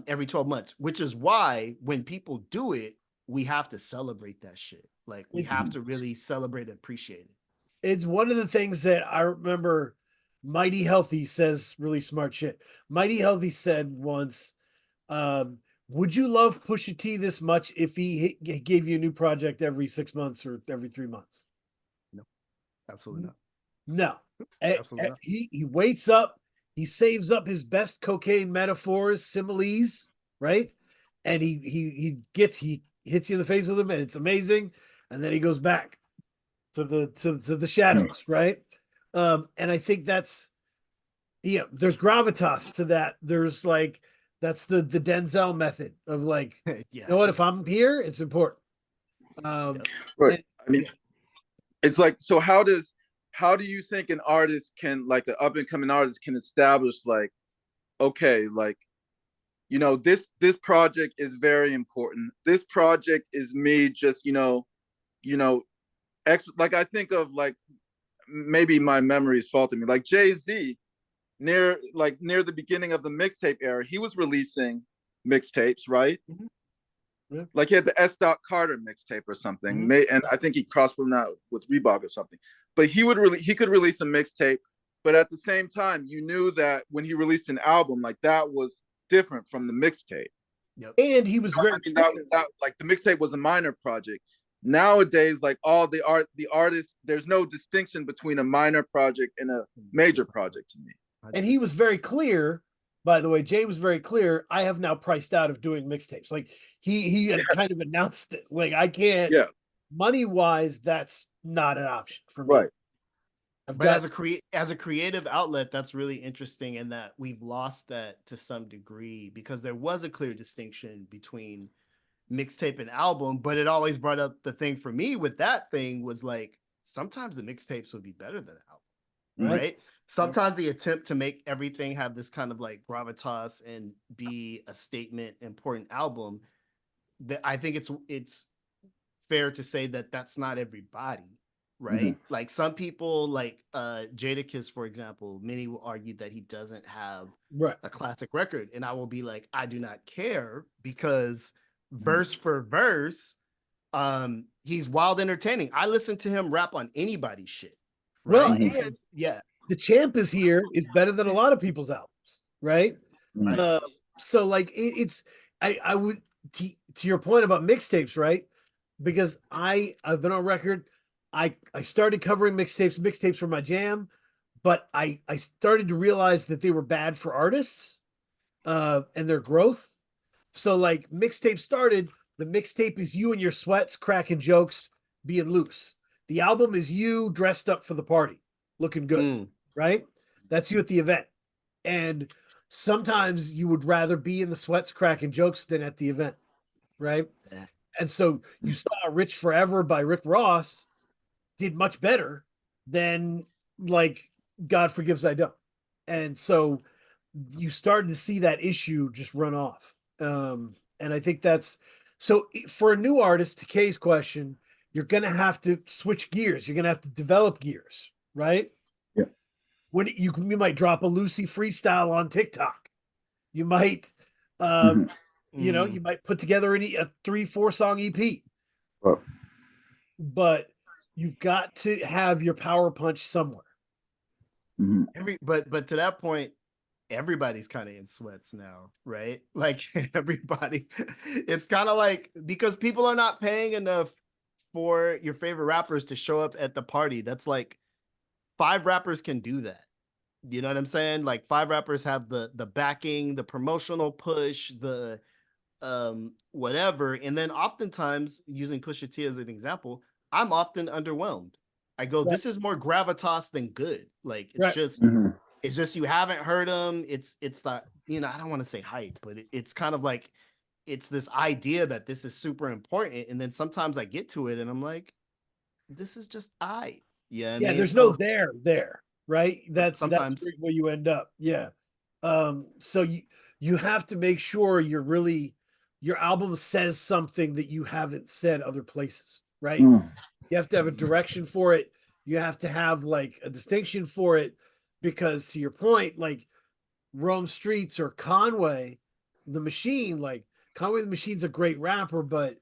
every 12 months, which is why when people do it, we have to celebrate that shit. Like we have to really celebrate and appreciate it. It's one of the things that I remember Mighty Healthy says really smart shit. Mighty Healthy said once, would you love Pusha T this much if he gave you a new project every 6 months or every 3 months? No, absolutely not. No. Absolutely not. He waits up, he saves up his best cocaine metaphors, similes, right? And he hits you in the face with them, and it's amazing. And then he goes back to the shadows, right? And I think that's there's gravitas to that. There's like that's the Denzel method of like, you know what, if I'm here, it's important. Right. I mean, it's like, so how do you think an artist can, like an up and coming artist can establish like, okay, like, this project is very important. This project is me just, like I think of like, maybe my memory is faulting me. Like Jay-Z, near the beginning of the mixtape era, he was releasing mixtapes, right? Yeah. Like he had the S. Carter mixtape or something, and I think he crossed them out with Reebok or something. But he could release a mixtape, but at the same time, you knew that when he released an album, like that was different from the mixtape. Yep. And he was very that like the mixtape was a minor project. Nowadays, like all the artists, there's no distinction between a minor project and a major project to me. And he was very clear, by the way, Jay was very clear, I have now priced out of doing mixtapes. Like he had kind of announced it. Like I can't, money-wise, that's not an option for me. Right. But as a creative outlet, that's really interesting in that we've lost that to some degree, because there was a clear distinction between mixtape and album, but it always brought up the thing for me with that thing was like, sometimes the mixtapes would be better than an album, right? Sometimes the attempt to make everything have this kind of like gravitas and be a statement, important album, that I think it's fair to say that that's not everybody, right? Like some people, like Jadakiss, for example, many will argue that he doesn't have a classic record, and I will be like, I do not care, because verse for verse, he's wild entertaining. I listen to him rap on anybody's shit, right? Well, and The Champ Is Here is better than a lot of people's albums, right? So like it's I would to your point about mixtapes, right? Because I've been on record. I started covering mixtapes. Mixtapes were my jam, but I started to realize that they were bad for artists and their growth. So like mixtape started, the mixtape is you and your sweats cracking jokes, being loose. The album is you dressed up for the party, looking good, right? That's you at the event. And sometimes you would rather be in the sweats cracking jokes than at the event, right? Yeah. And so you saw Rich Forever by Rick Ross did much better than like God Forgives I Don't. And so you started to see that issue just run off. And I think that's so for a new artist, to Kay's question, you're going to have to switch gears. You're going to have to develop gears, right? Yeah. When you might drop a Lucy freestyle on TikTok. You might, you might put together a 3-4 song EP. Well, But you've got to have your power punch somewhere. But to that point, everybody's kind of in sweats now, right? Like everybody, it's kind of like because people are not paying enough for your favorite rappers to show up at the party. That's like 5 rappers can do that. You know what I'm saying? Like 5 rappers have the backing, the promotional push, the whatever. And then oftentimes, using Pusha T as an example, I'm often underwhelmed. I go, this is more gravitas than good. Like it's just it's just you haven't heard them. It's the, I don't want to say hype, but it's kind of like it's this idea that this is super important. And then sometimes I get to it and I'm like, this is just yeah. There's no there, right? That's sometimes where you end up. Yeah. So you have to make sure your album says something that you haven't said other places, right? You have to have a direction for it. You have to have like a distinction for it, because to your point, like Rome Streets or Conway the Machine, like Conway the Machine's a great rapper, but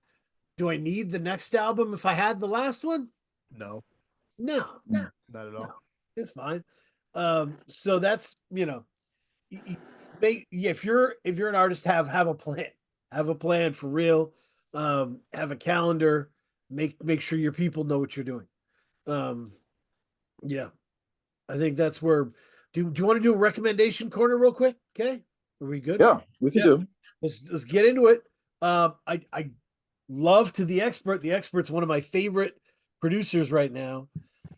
do I need the next album if I had the last one? No, not at all. No, it's fine. So that's if you're an artist, have a plan for real. Have a calendar. Make sure your people know what you're doing. Yeah, I think that's where. Do you want to do a recommendation corner real quick? Okay, are we good? Yeah, we can do. Let's get into it. I love To The Expert. The Expert's one of my favorite producers right now.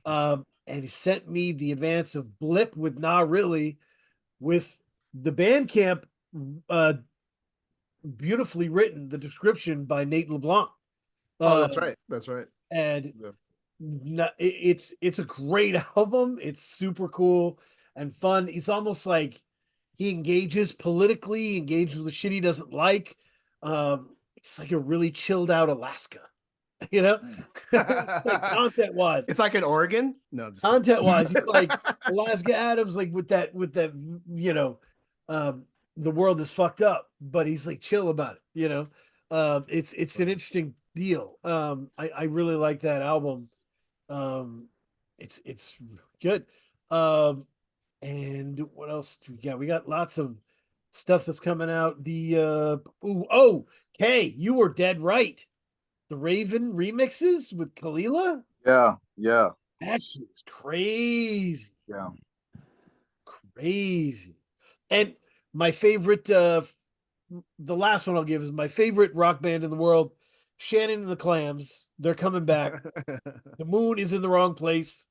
And he sent me the advance of Blip with Nah Really, with the Bandcamp beautifully written, the description by Nate LeBlanc. Oh, that's right. That's right. And it's a great album. It's super cool and fun. It's almost like he engages politically, engages with the shit he doesn't like. It's like a really chilled out Alaska, like content wise. It's like an Oregon. No, content wise, it's like Alaska Adams, like with that, the world is fucked up, but he's like chill about it. It's an interesting deal. I really like that album. It's good. And what else do we got? We got lots of stuff that's coming out. Kay, you were dead right. The Raven remixes with Kalila. Yeah. That shit is crazy. Yeah. Crazy. And my favorite, the last one I'll give is my favorite rock band in the world, Shannon and the Clams. They're coming back. The Moon is in the Wrong Place.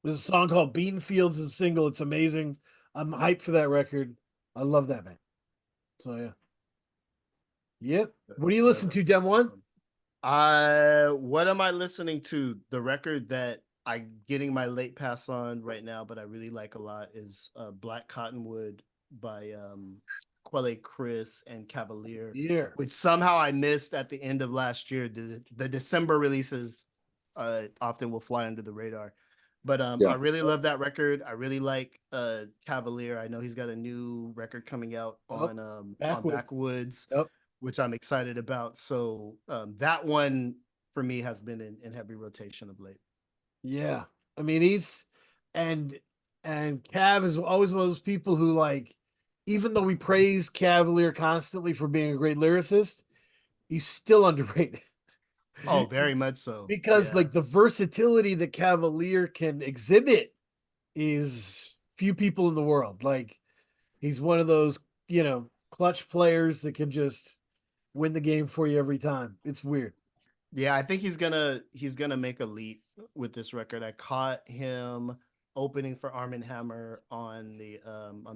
There's a song called Bean Fields is a single. It's amazing. I'm hyped for that record. I love that band. So yeah. Yep. What do you listen to, Dem One? What am I listening to? The record that I'm getting my late pass on right now, but I really like a lot, is Black Cottonwood by Quelle Chris and Cavalier, which somehow I missed at the end of last year. The December releases often will fly under the radar. But I really love that record. I really like Cavalier. I know he's got a new record coming out on Backwoods, which I'm excited about. So that one for me has been in heavy rotation of late. Yeah. I mean, he's and Cav is always one of those people who, like, even though we praise Cavalier constantly for being a great lyricist, he's still underrated. Oh, very much so. Because Yeah. like the versatility that Cavalier can exhibit is few people in the world. Like he's one of those, you know, clutch players that can just win the game for you every time. It's weird. Yeah, I think he's gonna make a leap with this record. I caught him opening for Arm & Hammer on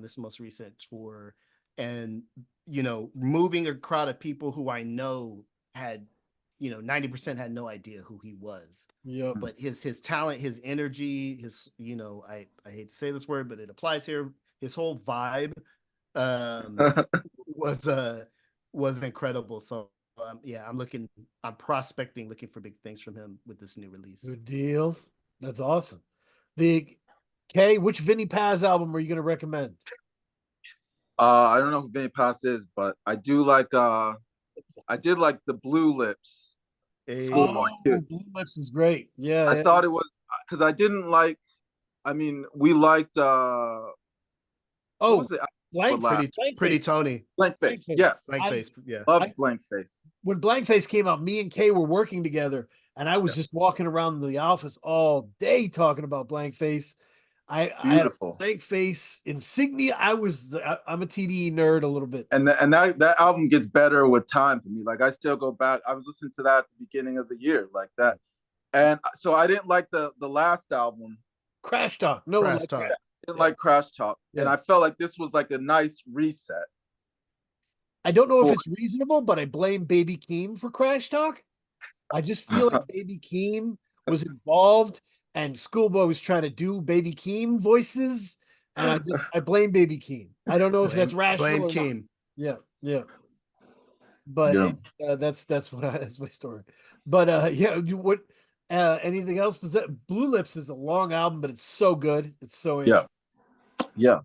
this most recent tour, and you know, moving a crowd of people who I know had, you know, 90% had no idea who he was. Yeah. But his talent, his energy, his, you know, I hate to say this word, but it applies here. His whole vibe was incredible. So yeah, I'm prospecting, looking for big things from him with this new release. Good deal. That's awesome. Which Vinny Paz album are you going to recommend? I don't know who Vinny Paz is, but I do like I did like the Blue Lips. Blue Lips is great. Yeah. I thought it was because I didn't like, I mean, we liked Pretty Tony. Blank Face. Yes. Blank Face. Yeah. Love Blank Face. When Blank Face came out, me and Kay were working together, and I was just walking around the office all day talking about Blank Face. I had a Blank Face insignia. I'm a TDE nerd a little bit. And that album gets better with time for me. Like I still go back. I was listening to that at the beginning of the year, like that. And so I didn't like the last album. Crash Talk. I didn't like Crash Talk. Yeah. And I felt like this was like a nice reset. I don't know if it's reasonable, but I blame Baby Keem for Crash Talk. I just feel like Baby Keem was involved and Schoolboy was trying to do Baby Keem voices. And I blame Baby Keem. I don't know if that's rational. Blame Keem. Yeah. But that's my story. But anything else? Blue Lips is a long album, but it's so good. It's so yeah.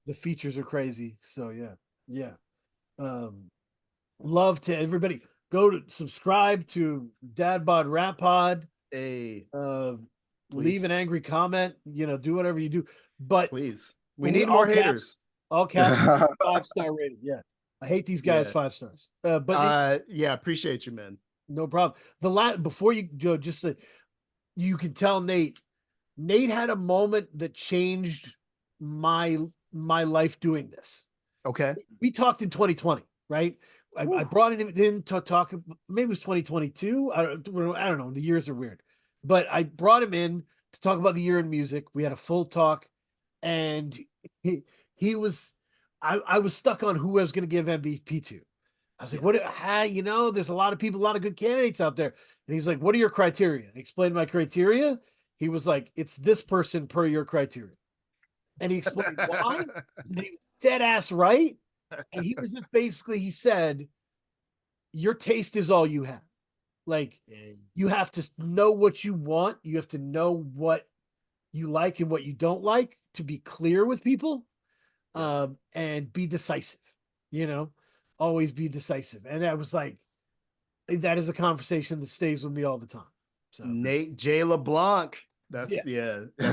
The features are crazy. So yeah. Love to everybody. Go to subscribe to Dad Bod Rap Pod. Leave an angry comment. You know, do whatever you do. But please, we need more haters. All caps, 5-star rating. Yeah, I hate these guys. 5 stars. Appreciate you, man. No problem. Before you go, you can tell Nate had a moment that changed my life doing this. Okay. We talked in 2020, right? I brought him in to talk. Maybe it was 2022. I don't know. The years are weird, but I brought him in to talk about the year in music. We had a full talk, and he was. I was stuck on who I was going to give MVP to. I was like, there's a lot of people, a lot of good candidates out there. And he's like, what are your criteria? I explained my criteria. He was like, it's this person per your criteria. And he explained why. And he was dead ass right. And he was just basically, he said, your taste is all you have. Like, you have to know what you want. You have to know what you like and what you don't like to be clear with people, and be decisive, always be decisive. And I was like, that is a conversation that stays with me all the time. So Nate J. LeBlanc. That's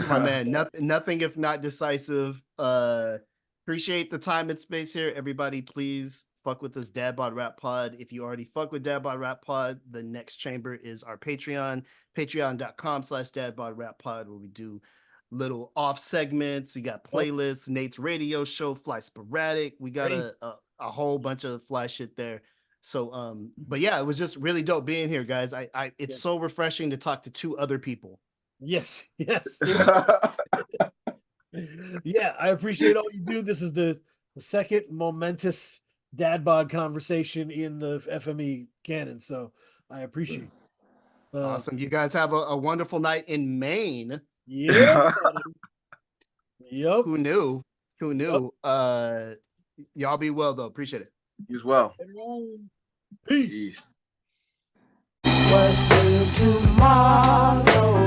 my man. Nothing if not decisive. Appreciate the time and space here. Everybody, please fuck with this Dad Bod Rap Pod. If you already fuck with Dad Bod Rap Pod, the next chamber is our Patreon, patreon.com/Dad Bod Rap Pod, where we do little off segments. We got playlists, Nate's radio show, Fly Sporadic. We got a whole bunch of fly shit there. So, but yeah, it was just really dope being here, guys. It's so refreshing to talk to 2 other people. Yes. Yeah, I appreciate all you do. This is the second momentous Dad Bod conversation in the FME canon, so I appreciate it. Awesome. You guys have a wonderful night in Maine. Yeah. Yep. Who knew? Yep. Y'all be well, though. Appreciate it. You as well. Peace. What's tomorrow?